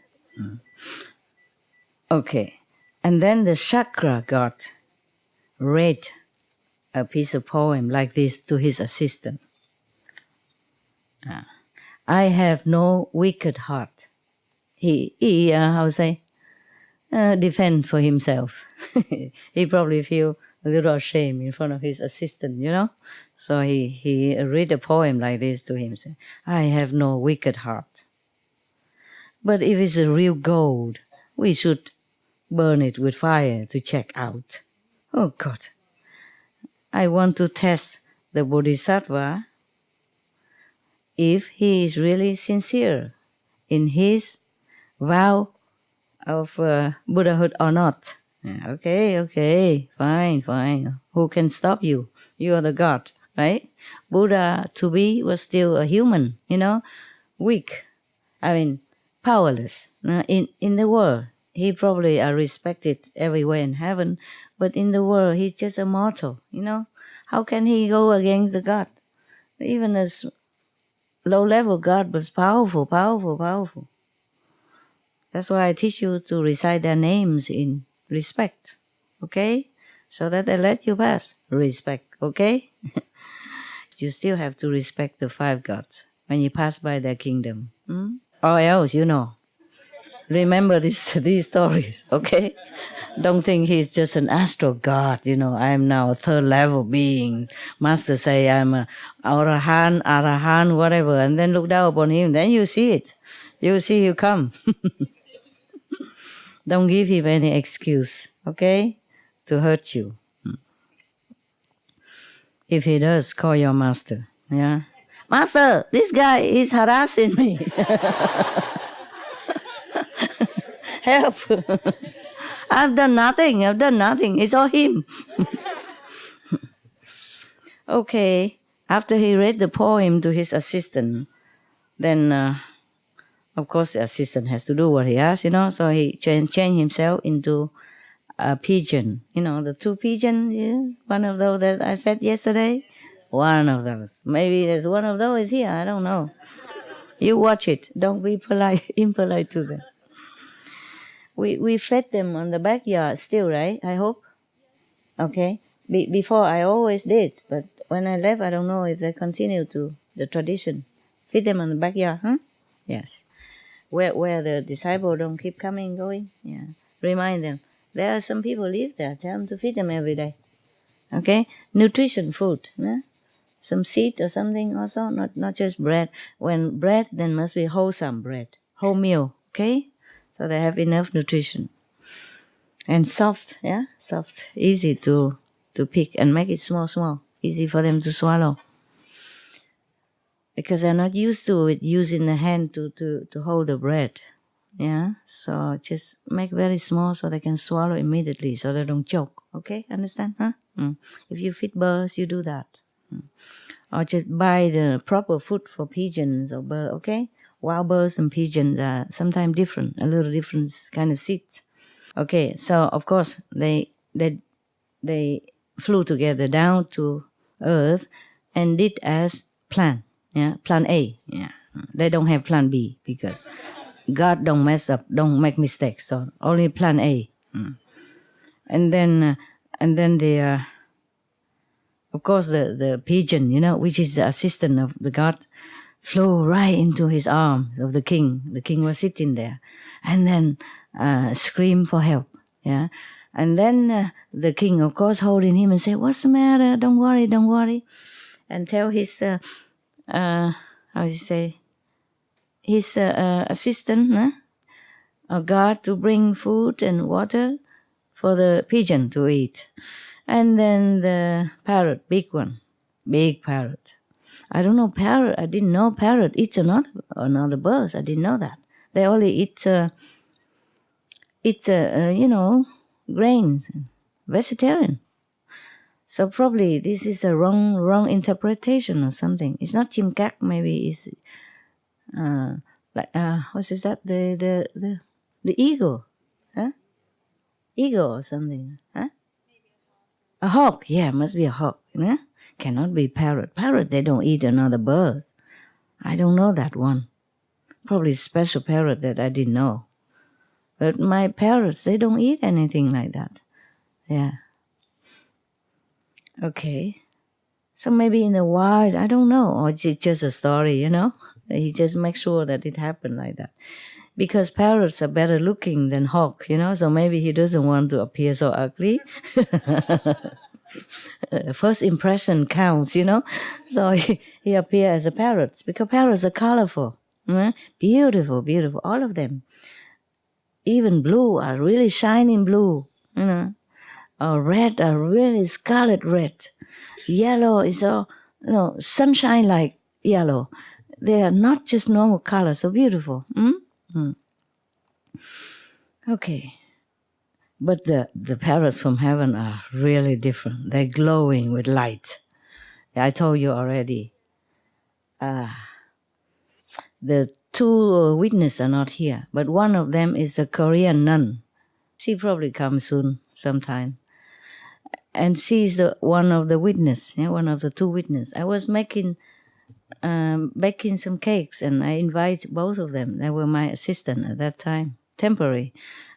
Okay. And then the chakra god read a piece of poem like this to his assistant. I have no wicked heart. He defend for himself. He probably feel a little ashamed in front of his assistant, So he read a poem like this to him. Say, I have no wicked heart. But if it's a real gold, we should burn it with fire to check out. Oh God. I want to test the Bodhisattva if he is really sincere in his vow of Buddhahood or not. Okay, fine. Who can stop you? You are the God, right? Buddha to be was still a human, weak. Powerless. In the world, he probably are respected everywhere in heaven, but in the world, he's just a mortal, How can he go against the God? Even as low-level God was powerful. That's why I teach you to recite their names in respect, okay? So that they let you pass. Respect, okay? You still have to respect the five gods when you pass by their kingdom. Or else, remember these stories, okay? Don't think he's just an astral god, I am now a third level being. Master say I'm a Arahan, whatever, and then look down upon him, then you see it. You see you come. Don't give him any excuse, okay, to hurt you. If he does, call your master, yeah? Master, this guy is harassing me. Help. I've done nothing. It's all him. Okay, after he read the poem to his assistant, then, of course, the assistant has to do what he asks, so he changed himself into a pigeon. The two pigeons, one of those that I fed yesterday, one of those. Maybe there's one of those here, I don't know. You watch it. Don't be impolite to them. We fed them on the backyard still, right? I hope. Okay. Before I always did, but when I left, I don't know if they continue to the tradition. Feed them on the backyard, huh? Yes. Where the disciple don't keep coming and going. Yeah. Remind them. There are some people live there. Tell them to feed them every day. Okay. Nutrition food. Yeah? Some seed or something also. Not just bread. When bread, then must be wholesome bread. Whole meal. Okay. So they have enough nutrition. And soft, yeah? Soft. Easy to pick and make it small. Easy for them to swallow. Because they're not used to it using the hand to hold the bread. Yeah? So just make very small so they can swallow immediately so they don't choke. Okay? Understand? Huh? If you feed birds, you do that. Or just buy the proper food for pigeons or birds, okay? Wild birds and pigeons are sometimes different, a little different kind of seeds. Okay, so of course they flew together down to earth and did as plan. Yeah, plan A. Yeah, they don't have plan B because God don't mess up, don't make mistakes. So only plan A. And then the of course the pigeon, which is the assistant of the God, flew right into his arms of the king. The king was sitting there, and then screamed for help. Yeah, and then the king, of course, holding him and say, "What's the matter? Don't worry," and tell his his assistant, or God, to bring food and water for the pigeon to eat. And then the parrot, big parrot. I don't know parrot. I didn't know parrot eats another birds. I didn't know that. They only eat grains, vegetarian. So probably this is a wrong interpretation or something. It's not chimkak. Maybe it's what is that? The eagle, huh? Eagle or something, huh? A hawk. Yeah, must be a hawk. Cannot be parrot. Parrot, they don't eat another bird. I don't know that one. Probably special parrot that I didn't know. But my parrots, they don't eat anything like that. Yeah. Okay. So maybe in the wild, I don't know, or it's just a story, He just makes sure that it happened like that. Because parrots are better looking than hawk, so maybe he doesn't want to appear so ugly. First impression counts, So he appears as a parrot, because parrots are colorful, beautiful, all of them. Even blue are really shining blue, or red are really scarlet red. Yellow is all, sunshine like yellow. They are not just normal colors, so beautiful. Okay. But the parrots from heaven are really different. They're glowing with light. I told you already. The two witnesses are not here, but one of them is a Korean nun. She probably comes soon sometime. And she's one of the witnesses, one of the two witnesses. I was baking some cakes, and I invited both of them. They were my assistant at that time, temporary.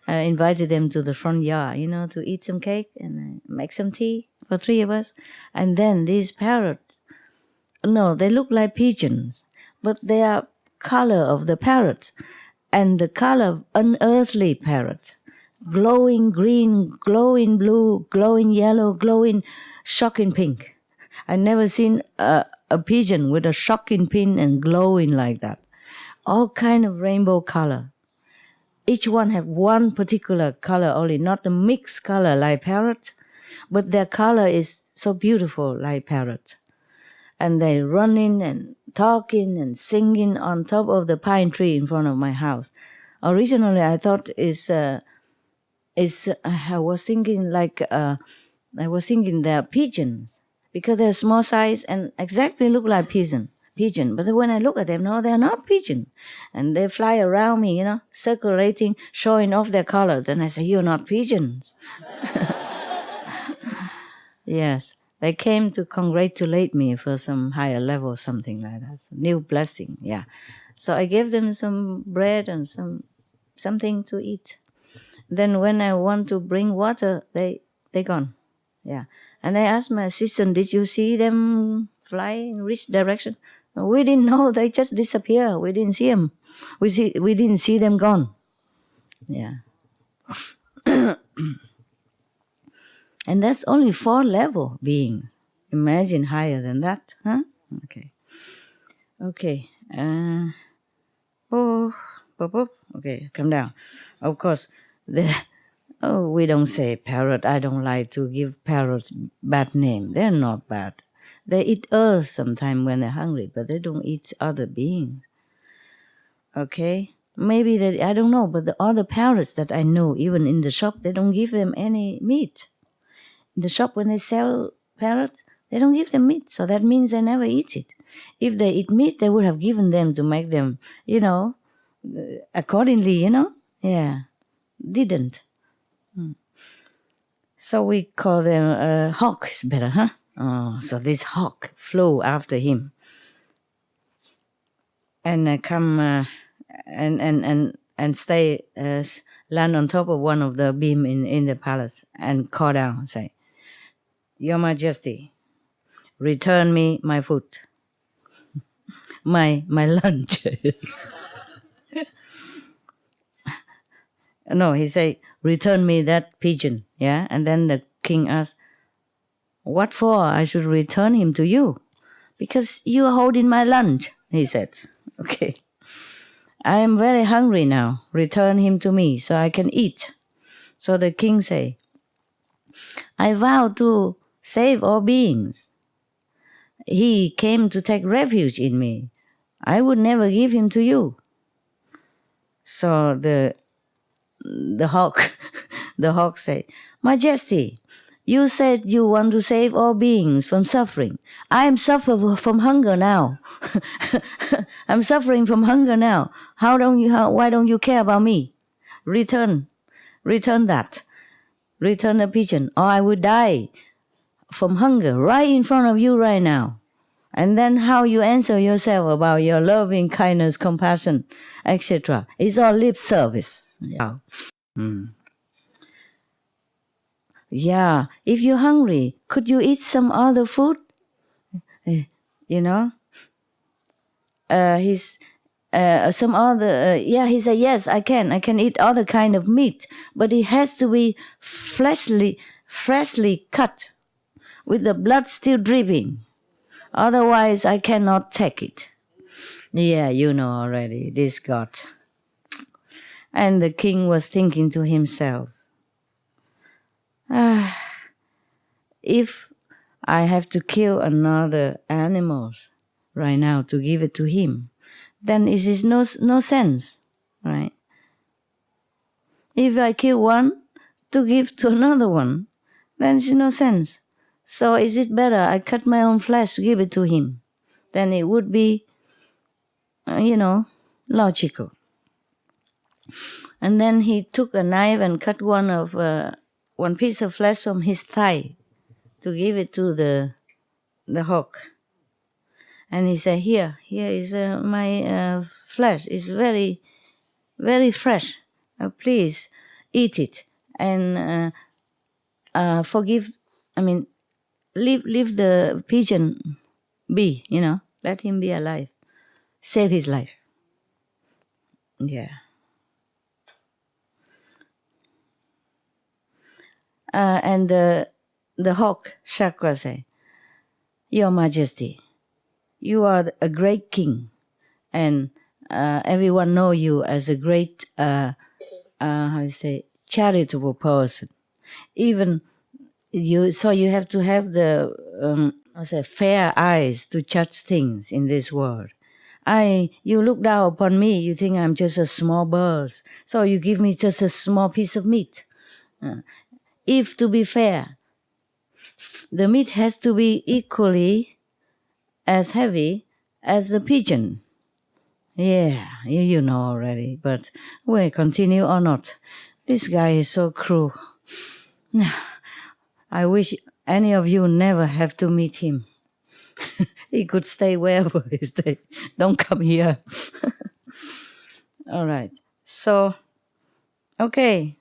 I invited them to the front yard, to eat some cake and make some tea for three of us. And then these parrots, they look like pigeons, but they are color of the parrot and the color of unearthly parrot. Glowing green, glowing blue, glowing yellow, glowing shocking pink. I never seen a pigeon with a shocking pink and glowing like that. All kind of rainbow color. Each one have one particular color only, not a mixed color like parrot, but their color is so beautiful like parrot. And they running and talking and singing on top of the pine tree in front of my house. Originally, I thought I was thinking they're pigeons because they're small size and exactly look like pigeon. But when I look at them, no, they're not pigeon. And they fly around me, circulating, showing off their color. Then I say, you're not pigeons. Yes, they came to congratulate me for some higher level, something like that. New blessing, yeah. So I gave them some bread and something to eat. Then when I want to bring water, they gone, yeah. And I asked my assistant, did you see them fly in which direction? We didn't know. They just disappear. We didn't see them. We didn't see them gone. Yeah. And that's only 4 level being. Imagine higher than that, huh? Okay. Okay. Okay, come down. Of course, we don't say parrot. I don't like to give parrots bad name. They're not bad. They eat earth sometimes when they're hungry, but they don't eat other beings. Okay? Maybe I don't know, but the other parrots that I know, even in the shop, they don't give them any meat. In the shop, when they sell parrots, they don't give them meat, so that means they never eat it. If they eat meat, they would have given them to make them, accordingly, Yeah, didn't. So we call them hawk is better, huh? Oh, so this hawk flew after him and come and stay land on top of one of the beam in the palace and call down, say, Your Majesty, return me my food, my lunch. No, he say, return me that pigeon. Yeah, and then the king asked, what for? I should return him to you, because you are holding my lunch. He said, okay. I am very hungry now. Return him to me so I can eat. So the king say, I vow to save all beings. He came to take refuge in me. I would never give him to you. So the hawk, the hawk said, Majesty, you said you want to save all beings from suffering. I am suffering from hunger now. I'm suffering from hunger now. Why don't you care about me? Return that. Return the pigeon, or I will die from hunger right in front of you right now. And then how you answer yourself about your loving kindness, compassion, etc. It's all lip service. Yeah. Yeah, if you're hungry, could you eat some other food? You know? He said, yes, I can eat other kind of meat, but it has to be freshly cut, with the blood still dripping. Otherwise, I cannot take it. Yeah, you know already, this God. And the king was thinking to himself, if I have to kill another animal right now to give it to him, then it is no sense, right? If I kill one to give to another one, then it's no sense. So is it better I cut my own flesh, give it to him? Then it would be, logical. And then he took a knife and cut one piece of flesh from his thigh to give it to the hawk. And he said, here is my flesh. It's very, very fresh. Please eat it and leave the pigeon be, let him be alive. Save his life. Yeah. And the hawk chakra say, Your Majesty, you are a great king, and everyone know you as a great, charitable person. Even you have to have the fair eyes to judge things in this world. You look down upon me, you think I'm just a small bird, so you give me just a small piece of meat. If to be fair, the meat has to be equally as heavy as the pigeon. Yeah, you know already, but we continue or not. This guy is so cruel. I wish any of you never have to meet him. He could stay wherever he stay. Don't come here. All right. So, okay.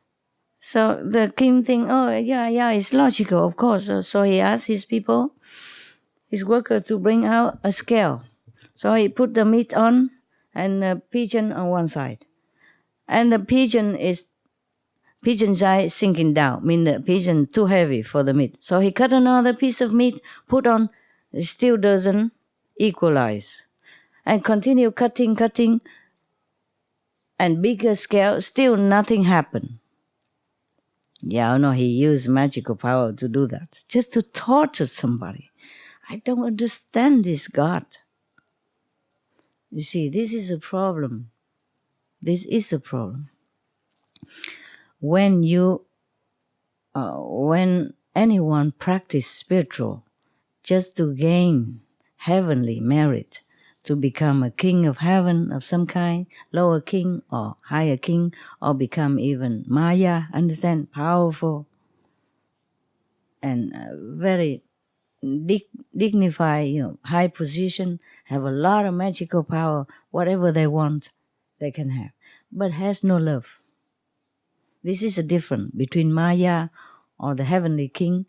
So the king think, it's logical, of course. So he asked his people, his worker, to bring out a scale. So he put the meat on and the pigeon on one side. And the pigeon eye sinking down, mean the pigeon too heavy for the meat. So he cut another piece of meat, put on, it still doesn't equalize. And continue cutting, and bigger scale, still nothing happened. Yeah, no, he used magical power to do that, just to torture somebody. I don't understand this God. You see, this is a problem. This is a problem. When anyone practice spiritual just to gain heavenly merit, to become a king of heaven of some kind, lower king or higher king, or become even Maya, understand, powerful and very dignified, high position, have a lot of magical power, whatever they want, they can have, but has no love. This is a difference between Maya or the heavenly king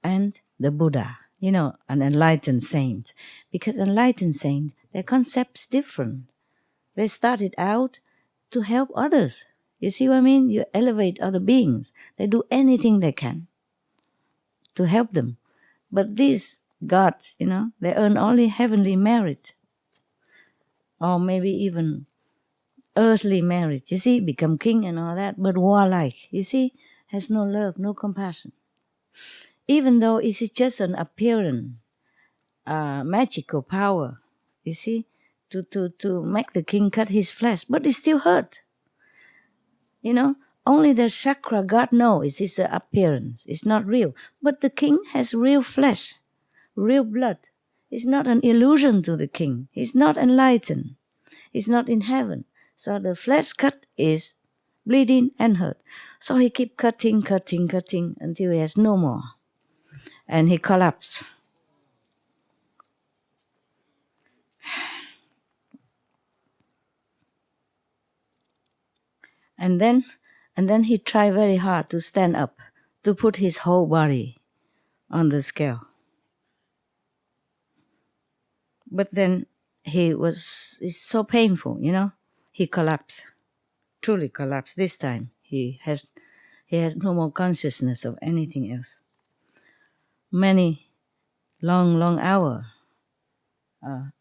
and the Buddha, an enlightened saint. Because enlightened saint, their concept's different. They started out to help others. You see what I mean? You elevate other beings. They do anything they can to help them. But these gods, they earn only heavenly merit. Or maybe even earthly merit. You see, become king and all that. But warlike, you see, has no love, no compassion. Even though it is just an appearance, magical power, you see, to make the king cut his flesh, but it still hurt. Only the chakra God knows it's an appearance. It's not real. But the king has real flesh, real blood. It's not an illusion to the king. He's not enlightened. He's not in heaven. So the flesh cut is bleeding and hurt. So he keep cutting until he has no more. And he collapsed. And then he tried very hard to stand up, to put his whole body on the scale. But then it's so painful, he collapsed, truly collapsed. This time he has no more consciousness of anything else. Many long hours.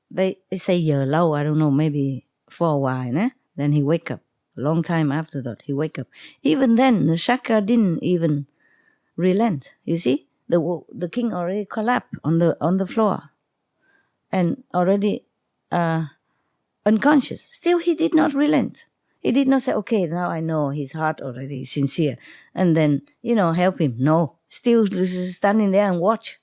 They say giờ lâu, I don't know, maybe for a while, then he wake up. A long time after that, he wake up. Even then, the chakra didn't even relent. You see, the king already collapsed on the floor, and already unconscious. Still, he did not relent. He did not say, "Okay, now I know his heart already is sincere," and then help him. No, still standing there and watch.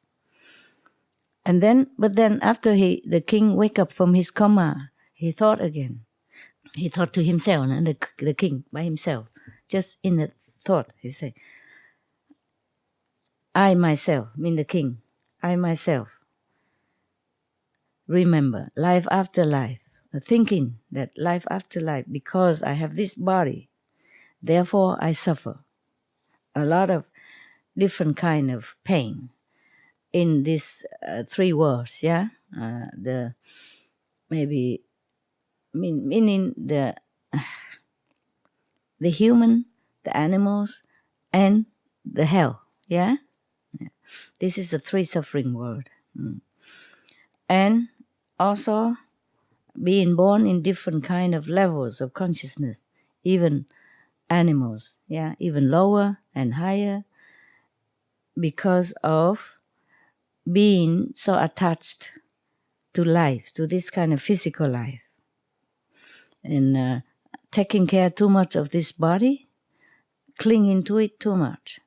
But then after the king wake up from his coma, he thought again. He thought to himself, and the king by himself, just in the thought, he said, I myself, mean the king, I myself remember life after life, thinking that life after life, because I have this body, therefore I suffer a lot of different kind of pain in these 3 worlds, meaning the human, the animals, and the hell, This is the 3 suffering world. And also being born in different kind of levels of consciousness, even animals, even lower and higher, because of being so attached to life, to this kind of physical life, and taking care too much of this body, clinging to it too much,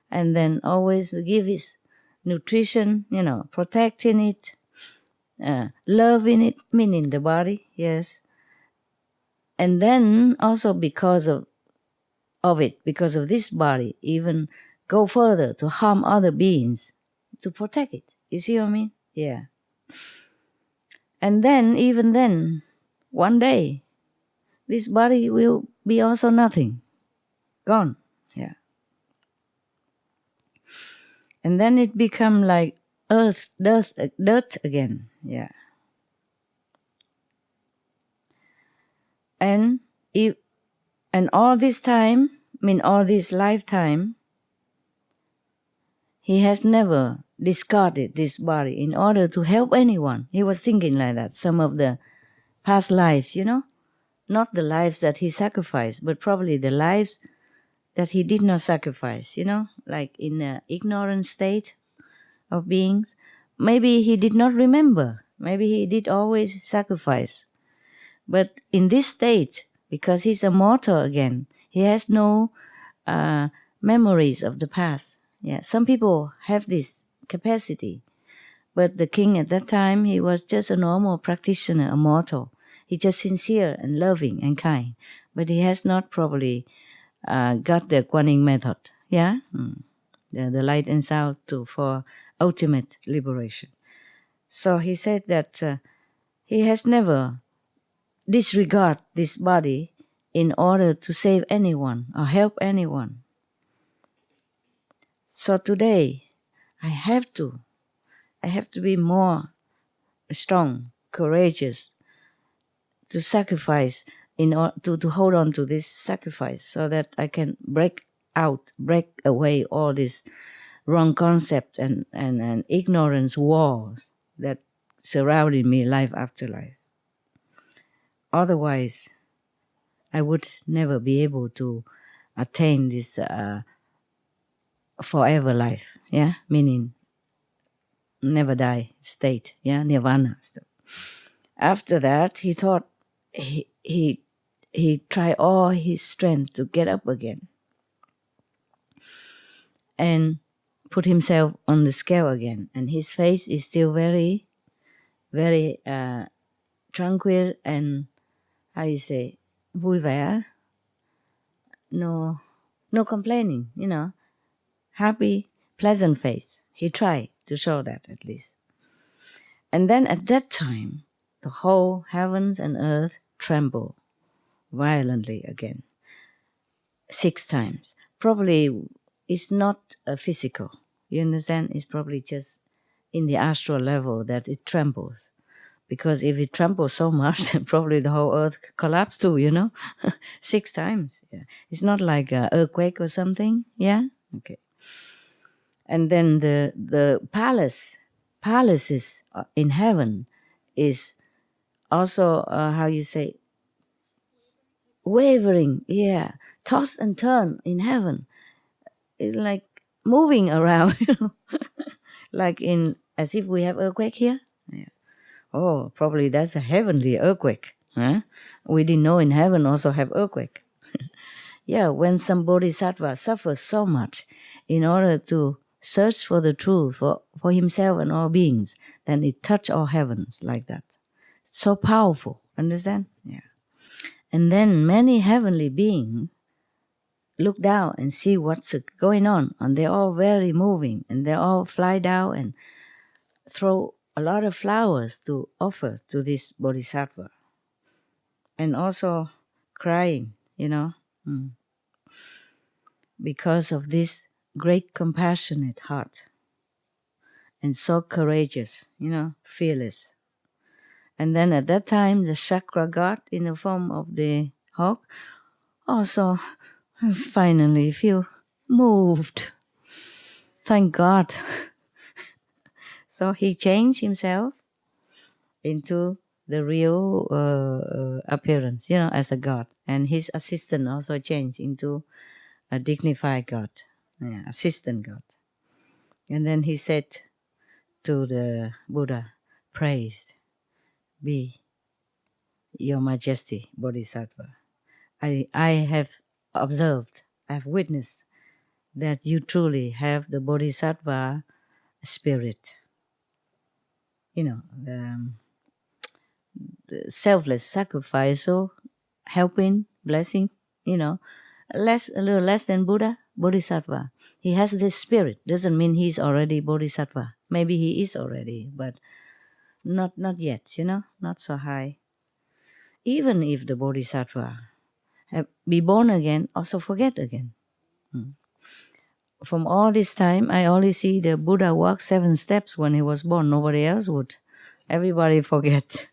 and then always give it nutrition, protecting it, loving it, meaning the body, yes. And then also because of it, because of this body, even go further to harm other beings to protect it. You see what I mean? Yeah. And then, even then, one day, this body will be also nothing, gone. Yeah. And then it become like dirt again. Yeah. And all this time, all this lifetime, he has never discarded this body in order to help anyone. He was thinking like that. Some of the past lives, not the lives that he sacrificed, but probably the lives that he did not sacrifice, like in an ignorant state of beings. Maybe he did not remember. Maybe he did always sacrifice. But in this state, because he's a mortal again, he has no memories of the past. Yeah, some people have this capacity. But the king at that time, he was just a normal practitioner, a mortal. He's just sincere and loving and kind. But he has not probably got the Guanyin method, the light and sound for ultimate liberation. So he said that he has never disregard this body in order to save anyone or help anyone. So today, I have to be more strong, courageous, to sacrifice to hold on to this sacrifice so that I can break away all this wrong concept and ignorance walls that surrounded me life after life. Otherwise, I would never be able to attain this forever life, meaning never die state, nirvana. After that, he thought he tried all his strength to get up again and put himself on the scale again, and his face is still very, very tranquil and how you say, vui vẻ, no complaining, happy, pleasant face. He tried to show that at least. And then at that time, the whole heavens and earth trembled violently again, 6 times. Probably it's not physical. You understand? It's probably just in the astral level that it trembles. Because if it trembles so much, then probably the whole earth collapsed too, 6 times. Yeah. It's not like an earthquake or something. Yeah? Okay. And then the palaces in heaven is also, how you say, wavering, tossed and turned in heaven. It's like moving around, like as if we have earthquake here. Yeah. Oh, probably that's a heavenly earthquake. Huh? We didn't know in heaven also have earthquake. Yeah, when some bodhisattva suffers so much in order to search for the truth for himself and all beings, then it touch all heavens like that. It's so powerful, understand? Yeah. And then many heavenly beings look down and see what's going on, and they're all very moving, and they all fly down and throw a lot of flowers to offer to this bodhisattva. And also crying, because of this great compassionate heart. And so courageous, fearless. And then at that time, the chakra god in the form of the hawk also finally feel moved. Thank God. So he changed himself into the real appearance, as a god. And his assistant also changed into a dignified god, assistant god. And then he said to the Buddha, praised be your majesty, Bodhisattva. I have observed, I have witnessed that you truly have the Bodhisattva spirit. The selfless, sacrificial, helping, blessing, a little less than Buddha, Bodhisattva. He has this spirit. Doesn't mean he's already Bodhisattva. Maybe he is already, but not yet, not so high. Even if the Bodhisattva be born again, also forget again. From all this time, I only see the Buddha walk 7 steps when he was born. Nobody else would. Everybody forget.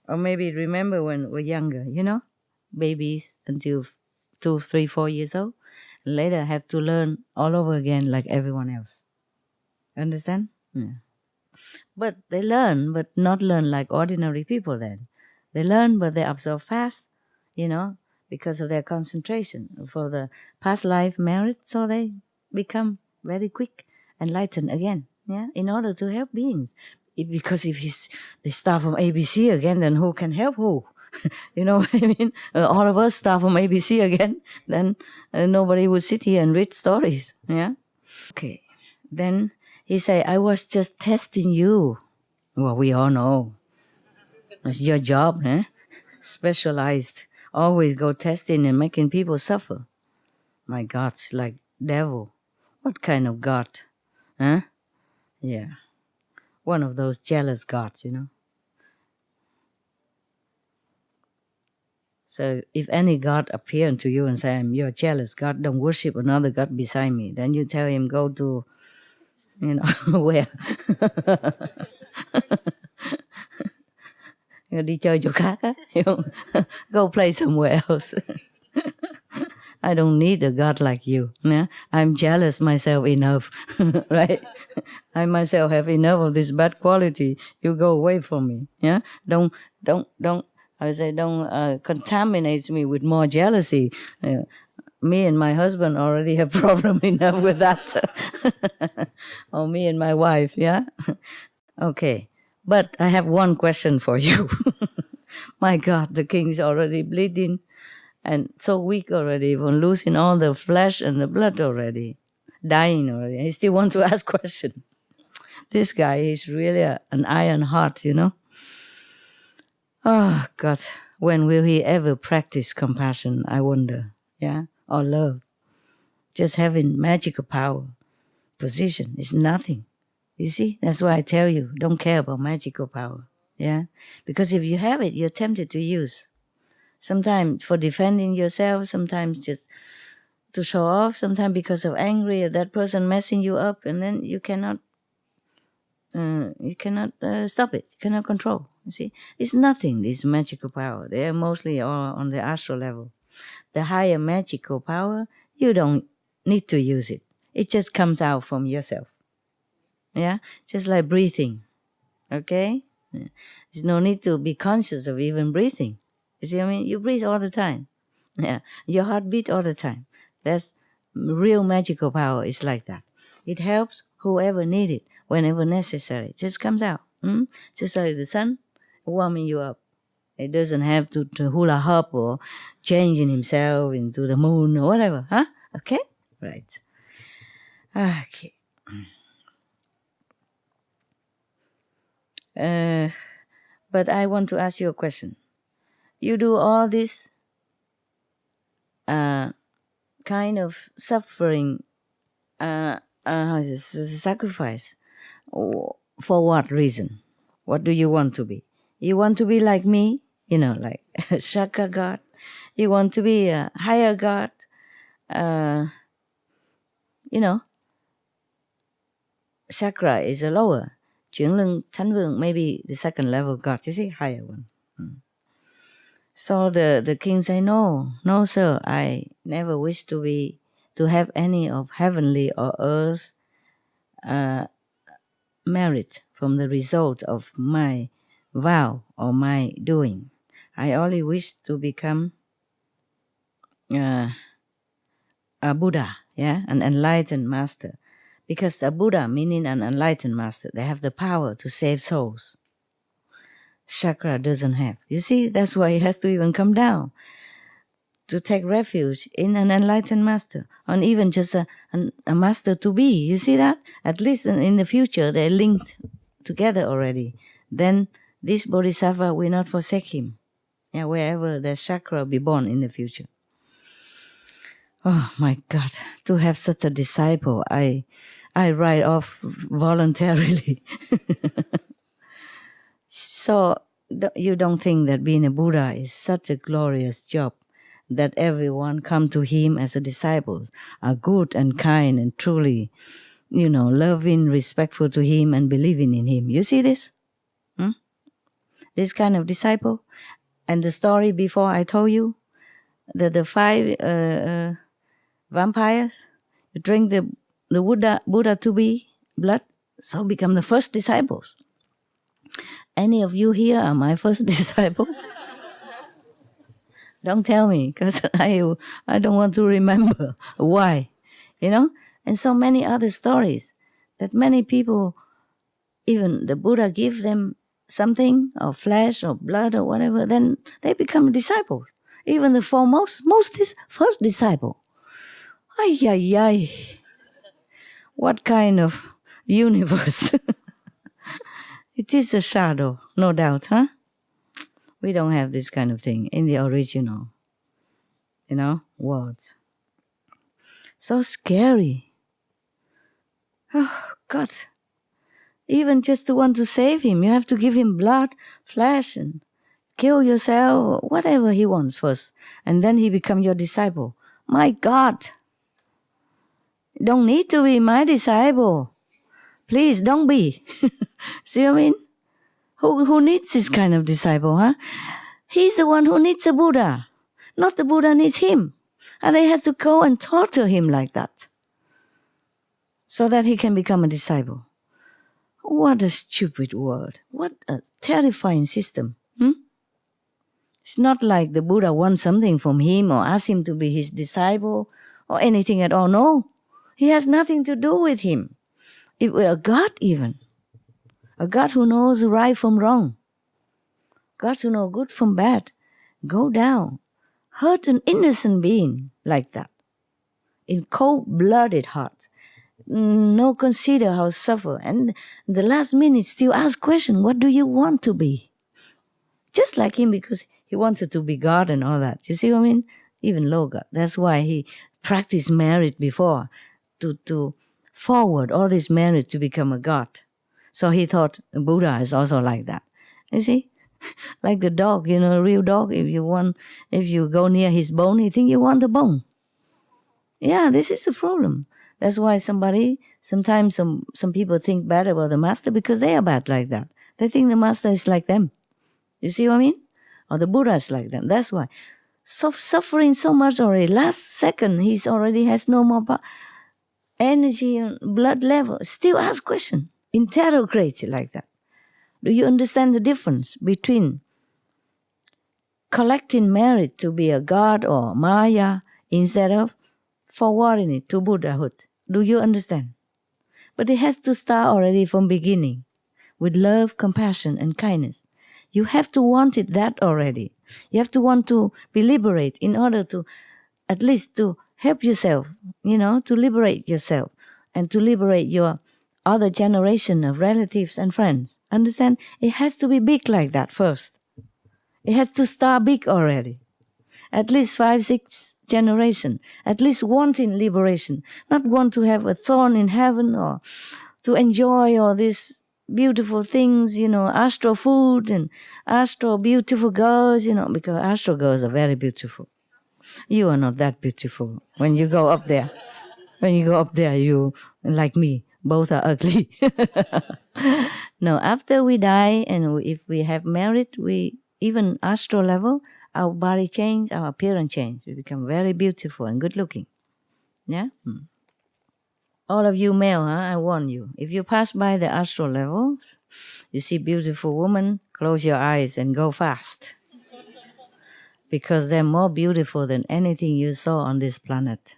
Or maybe remember when we're younger, babies until 2, 3, 4 years old. Later have to learn all over again like everyone else. Understand? Yeah. But they learn, but not learn like ordinary people then. They learn, but they absorb fast, because of their concentration for the past life merit, so they become very quick, enlightened again, in order to help beings. Because if they start from ABC again, then who can help who? You know what I mean? All of us start from ABC again, then nobody would sit here and read stories, Okay, then he said, I was just testing you. Well, we all know. It's your job, Specialized. Always go testing and making people suffer. My God, it's like devil. What kind of God? Huh? Yeah. One of those jealous gods, So if any God appear to you and say, you're jealous, God, don't worship another God beside me, then you tell him, go to, where? Đi chơi chỗ khác á. Go play somewhere else. I don't need a God like you. Yeah? I'm jealous myself enough, right? I myself have enough of this bad quality. You go away from me. Yeah, don't. I say don't contaminate me with more jealousy. Me and my husband already have problem enough with that. Or me and my wife. Yeah. Okay, but I have one question for you. My God, the king's already bleeding. And so weak already, even losing all the flesh and the blood already, dying already. He still want to ask question. This guy is really an iron heart, Oh, God, when will he ever practice compassion, I wonder, yeah, or love? Just having magical power, position is nothing. You see, that's why I tell you, don't care about magical power, yeah? Because if you have it, you're tempted to use. Sometimes for defending yourself, sometimes just to show off, sometimes because of angry at that person messing you up, and then you cannot stop it. You cannot control. You see, it's nothing. This magical power. They are mostly all on the astral level. The higher magical power, you don't need to use it. It just comes out from yourself. Yeah, just like breathing. Okay, there's no need to be conscious of even breathing. You see what I mean? You breathe all the time. Yeah, your heart beat all the time. That's real magical power. Is like that. It helps whoever need it whenever necessary. It just comes out. Just like the sun warming you up. It doesn't have to hula hop or changing himself into the moon or whatever. Huh? Okay? Right. Okay. But I want to ask you a question. You do all this kind of suffering, sacrifice, for what reason? What do you want to be? You want to be like me, like Chakra God. You want to be a higher God, Chakra is a lower. Chuyển Lưng, Thánh Vương, maybe the second level God, you see, higher one. So the king say, no, sir, I never wish to have any of heavenly or earth merit from the result of my vow or my doing. I only wish to become a Buddha, yeah, an enlightened master. Because a Buddha, meaning an enlightened master, they have the power to save souls. Chakra doesn't have. You see, that's why he has to even come down to take refuge in an enlightened master, or even just a master to be. You see that? At least in the future, they're linked together already. Then this bodhisattva will not forsake him. Yeah, wherever the chakra be born in the future. Oh my God, to have such a disciple, I write off voluntarily. So you don't think that being a Buddha is such a glorious job, that everyone come to him as a disciple, are good and kind and truly, loving, respectful to him and believing in him. You see this? This kind of disciple? And the story before I told you, that the 5 vampires drink the Buddha to be blood, so become the first disciples. Any of you here are my first disciple? Don't tell me, because I don't want to remember why, And so many other stories that many people, even the Buddha give them something, or flesh or blood or whatever, then they become disciples. Even the first disciple. Ay, ay, ay. What kind of universe? It is a shadow, no doubt, huh? We don't have this kind of thing in the original, words. So scary. Oh, God. Even just to want to save him, you have to give him blood, flesh, and kill yourself, whatever he wants first, and then he become your disciple. My God, don't need to be my disciple. Please don't be. See what I mean? Who needs this kind of disciple, huh? He's the one who needs a Buddha, not the Buddha needs him. And they have to go and torture him like that so that he can become a disciple. What a stupid world. What a terrifying system. It's not like the Buddha wants something from him or asks him to be his disciple or anything at all. No, he has nothing to do with him. If we're a God even, a God who knows right from wrong, God who knows good from bad, go down, hurt an innocent being like that, in cold-blooded heart. No consider how suffer, and the last minute still ask question, what do you want to be? Just like him, because he wanted to be God and all that. You see what I mean? Even low God. That's why he practiced merit before, to forward all this merit to become a God. So he thought Buddha is also like that. You see? Like the dog, a real dog, if you go near his bone, he think you want the bone. Yeah, this is the problem. That's why sometimes some people think bad about the master because they are bad like that. They think the master is like them. You see what I mean? Or the Buddha is like them. That's why. Suffering so much already. Last second, he already has no more energy and blood level. Still ask question. Interrogate like that. Do you understand the difference between collecting merit to be a god or Maya instead of forwarding it to Buddhahood? Do you understand? But it has to start already from beginning with love, compassion, and kindness. You have to want it that already. You have to want to be liberated in order to at least to help yourself, to liberate yourself and to liberate your other generation of relatives and friends. Understand? It has to be big like that first. It has to start big already. At least 5, 6 generations. At least wanting liberation. Not want to have a thorn in heaven or to enjoy all these beautiful things, astral food and astral beautiful girls, because astral girls are very beautiful. You are not that beautiful. When you go up there, you, like me, both are ugly. No, after we die and if we have merit, we even astral level, our body change, our appearance change. We become very beautiful and good looking. Yeah? All of you male, I warn you. If you pass by the astral levels, you see beautiful women, close your eyes and go fast. Because they're more beautiful than anything you saw on this planet.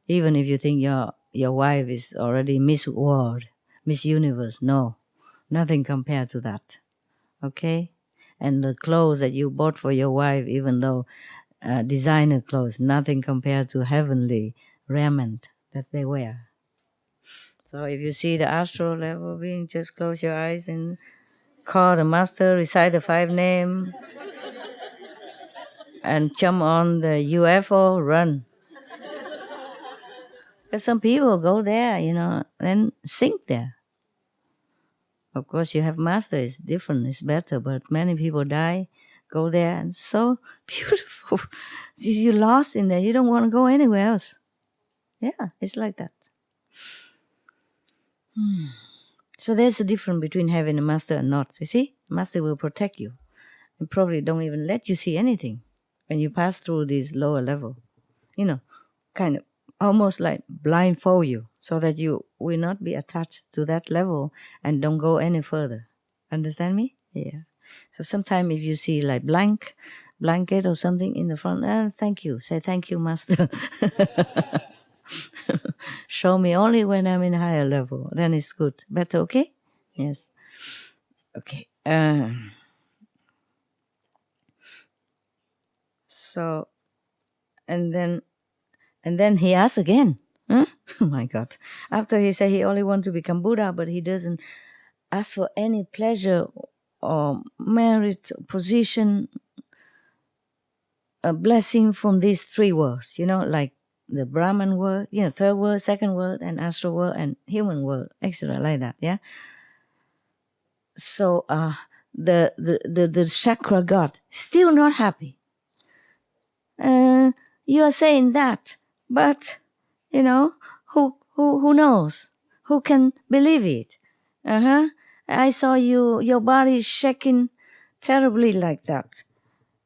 Even if you think your wife is already Miss World, Miss Universe, no. Nothing compared to that. Okay? And the clothes that you bought for your wife, even though designer clothes, nothing compared to heavenly raiment that they wear. So if you see the astral level being, just close your eyes and call the master, recite the 5 names, and jump on the UFO, run. Because some people go there, and sink there. Of course, you have master, it's different, it's better, but many people die, go there, and so beautiful. You're lost in there, you don't want to go anywhere else. Yeah, it's like that. So there's a difference between having a master and not. You see, master will protect you and probably don't even let you see anything when you pass through this lower level. Kind of almost like blindfold you so that you will not be attached to that level and don't go any further. Understand me? Yeah. So sometimes if you see like blanket or something in the front, thank you. Say thank you, master. Show me only when I'm in higher level. Then it's good. Better, okay? Yes. Okay. So, and then he asks again. Huh? Oh my God. After he said he only wants to become Buddha, but he doesn't ask for any pleasure or merit, position, a blessing from these 3 worlds, like the Brahman world, 3rd world, 2nd world, and astral world, and human world, etc. like that, yeah? So the chakra god, still not happy. You are saying that, but who knows? Who can believe it? I saw your body shaking terribly like that,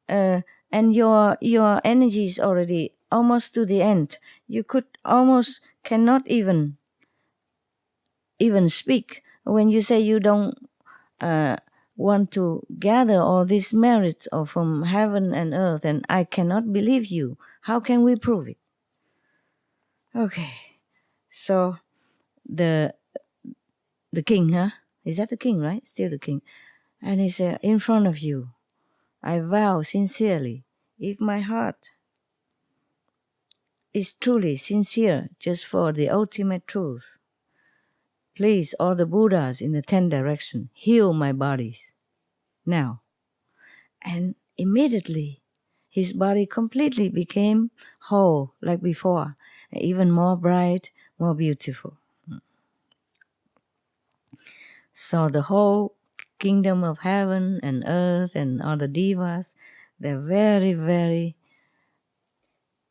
and your energy is already almost to the end. You cannot even speak when you say you don't want to gather all this merit from heaven and earth, and I cannot believe you. How can we prove it? Okay, so the king, is that the king, right? Still the king. And he said, in front of you, I vow sincerely, if my heart is truly sincere just for the ultimate truth, please, all the Buddhas in the 10 directions, heal my bodies now. And immediately his body completely became whole like before, even more bright, more beautiful. So the whole kingdom of heaven and earth and all the devas, they're very, very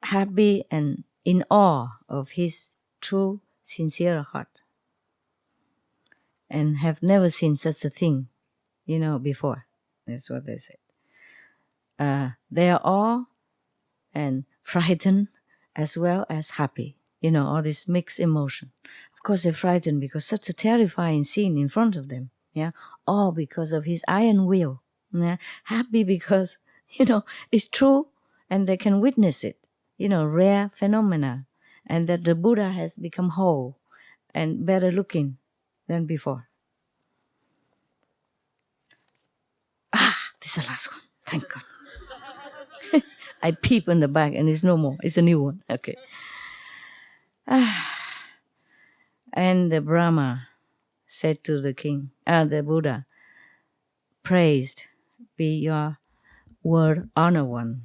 happy and in awe of his true, sincere heart, and have never seen such a thing, before. That's what they said. They are awe and frightened as well as happy, all this mixed emotion. Of course, they're frightened because such a terrifying scene in front of them, all because of his iron will. Happy because, it's true and they can witness it, rare phenomena, and that the Buddha has become whole and better looking than before. This is the last one. Thank God. I peep in the back and it's no more. It's a new one. Okay. And the Brahma said to the king, the Buddha, praised be your word honor one.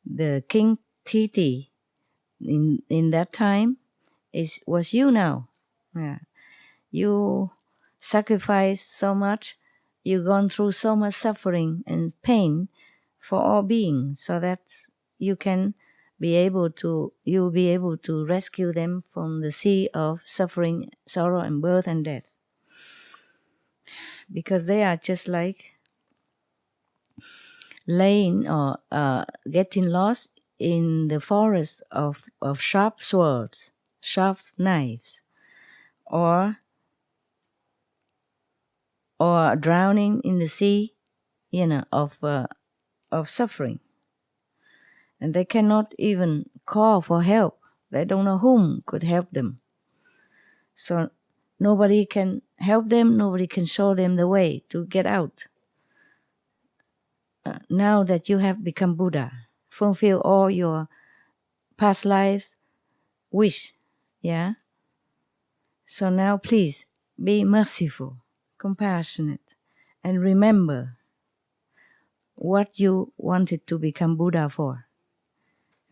The king Titi in that time was you now. Yeah. You sacrificed so much, you've gone through so much suffering and pain for all beings, so that you'll be able to rescue them from the sea of suffering, sorrow, and birth and death. Because they are just like laying or getting lost in the forest of sharp swords, sharp knives, or drowning in the sea, of suffering. And they cannot even call for help. They don't know whom could help them. So nobody can help them, nobody can show them the way to get out. Now that you have become Buddha, fulfill all your past lives wish, So now please be merciful, compassionate, and remember what you wanted to become Buddha for.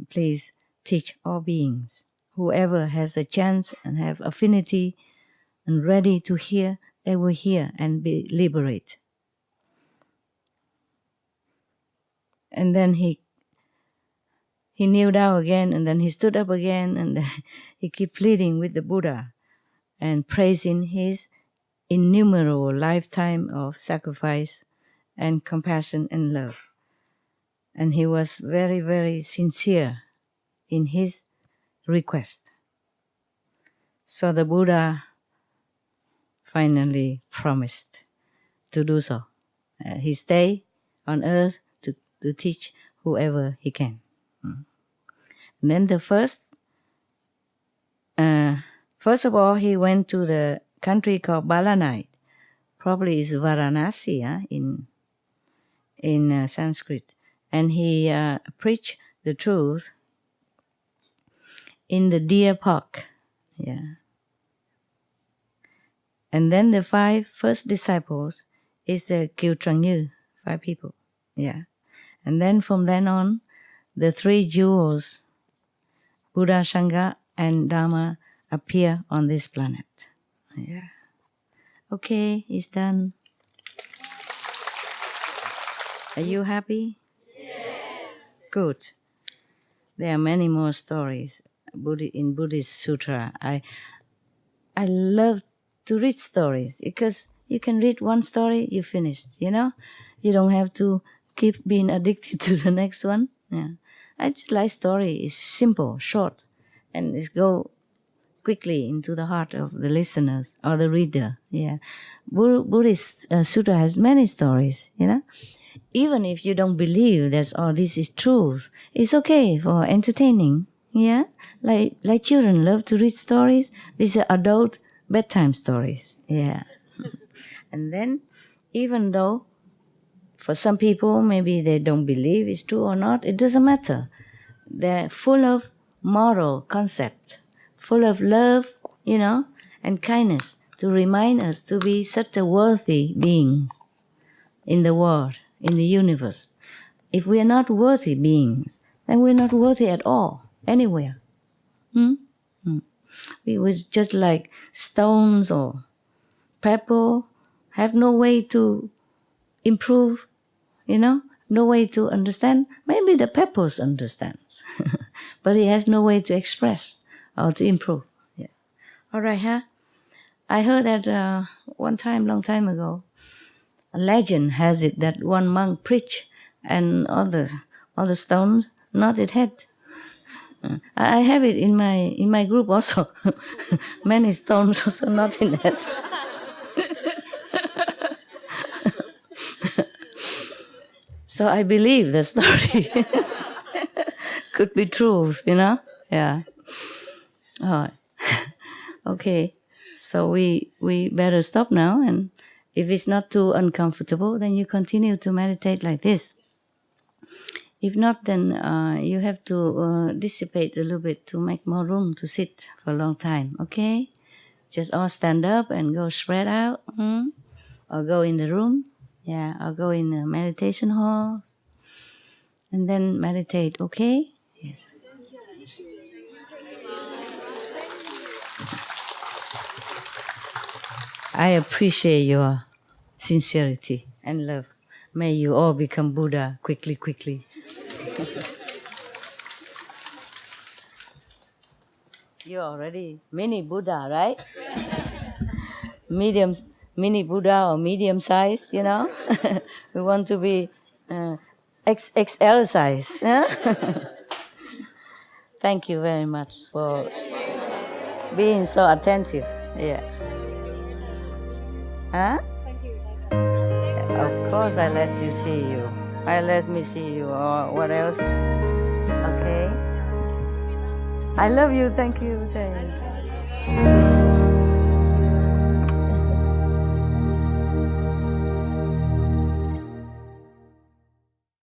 Please teach all beings. Whoever has a chance and have affinity and ready to hear, they will hear and be liberated. And then he kneeled down again, and then he stood up again, and then he kept pleading with the Buddha and praising his innumerable lifetime of sacrifice and compassion and love. And he was very, very sincere in his request. So the Buddha finally promised to do so. He stay on earth to teach whoever he can. And then the first of all, he went to the country called Balanite. Probably is Varanasi in Sanskrit. And he preached the truth in the deer park. And then the 5 first disciples is the Kieltrangnyu, 5 people. And then from then on, the 3 jewels, Buddha, Sangha, and Dharma, appear on this planet. Okay, it's done. Are you happy? Yes. Good. There are many more stories in Buddhist sutra. I love to read stories because you can read one story, you finished, you know? You don't have to keep being addicted to the next one. Yeah. I just like story. It's simple, short, and it go quickly into the heart of the listeners or the reader. Yeah. Buddhist sutra has many stories, you know? Even if you don't believe that all this is truth, it's okay for entertaining. Yeah, like children love to read stories. These are adult bedtime stories. Yeah, and then even though for some people maybe they don't believe it's true or not, it doesn't matter. They're full of moral concept, full of love, you know, and kindness to remind us to be such a worthy being in the world, in the universe. If we are not worthy beings, then we're not worthy at all, anywhere. We was just like stones or pebble, have no way to improve, you know, no way to understand. Maybe the pebbles understands, but he has no way to express or to improve. Yeah. All right, huh? I heard that one time, long time ago, a legend has it that one monk preached and all the stones nodded head. I have it in my group also. Many stones also not in head. So I believe the story could be true, you know? Yeah. All right. Okay. So we better stop now, and if it's not too uncomfortable, then you continue to meditate like this. If not, then you have to dissipate a little bit to make more room to sit for a long time, okay? Just all stand up and go spread out, or go in the room, yeah, or go in the meditation hall, and then meditate, okay? Yes. I appreciate your sincerity and love. May you all become Buddha quickly, quickly. You're already mini Buddha, right? Mini Buddha or medium size, you know? We want to be XL size. Yeah? Thank you very much for being so attentive. Yeah. Huh? Of course, I let you see you. I let me see you. Or what else? Okay. I love you. Thank you. Thank you.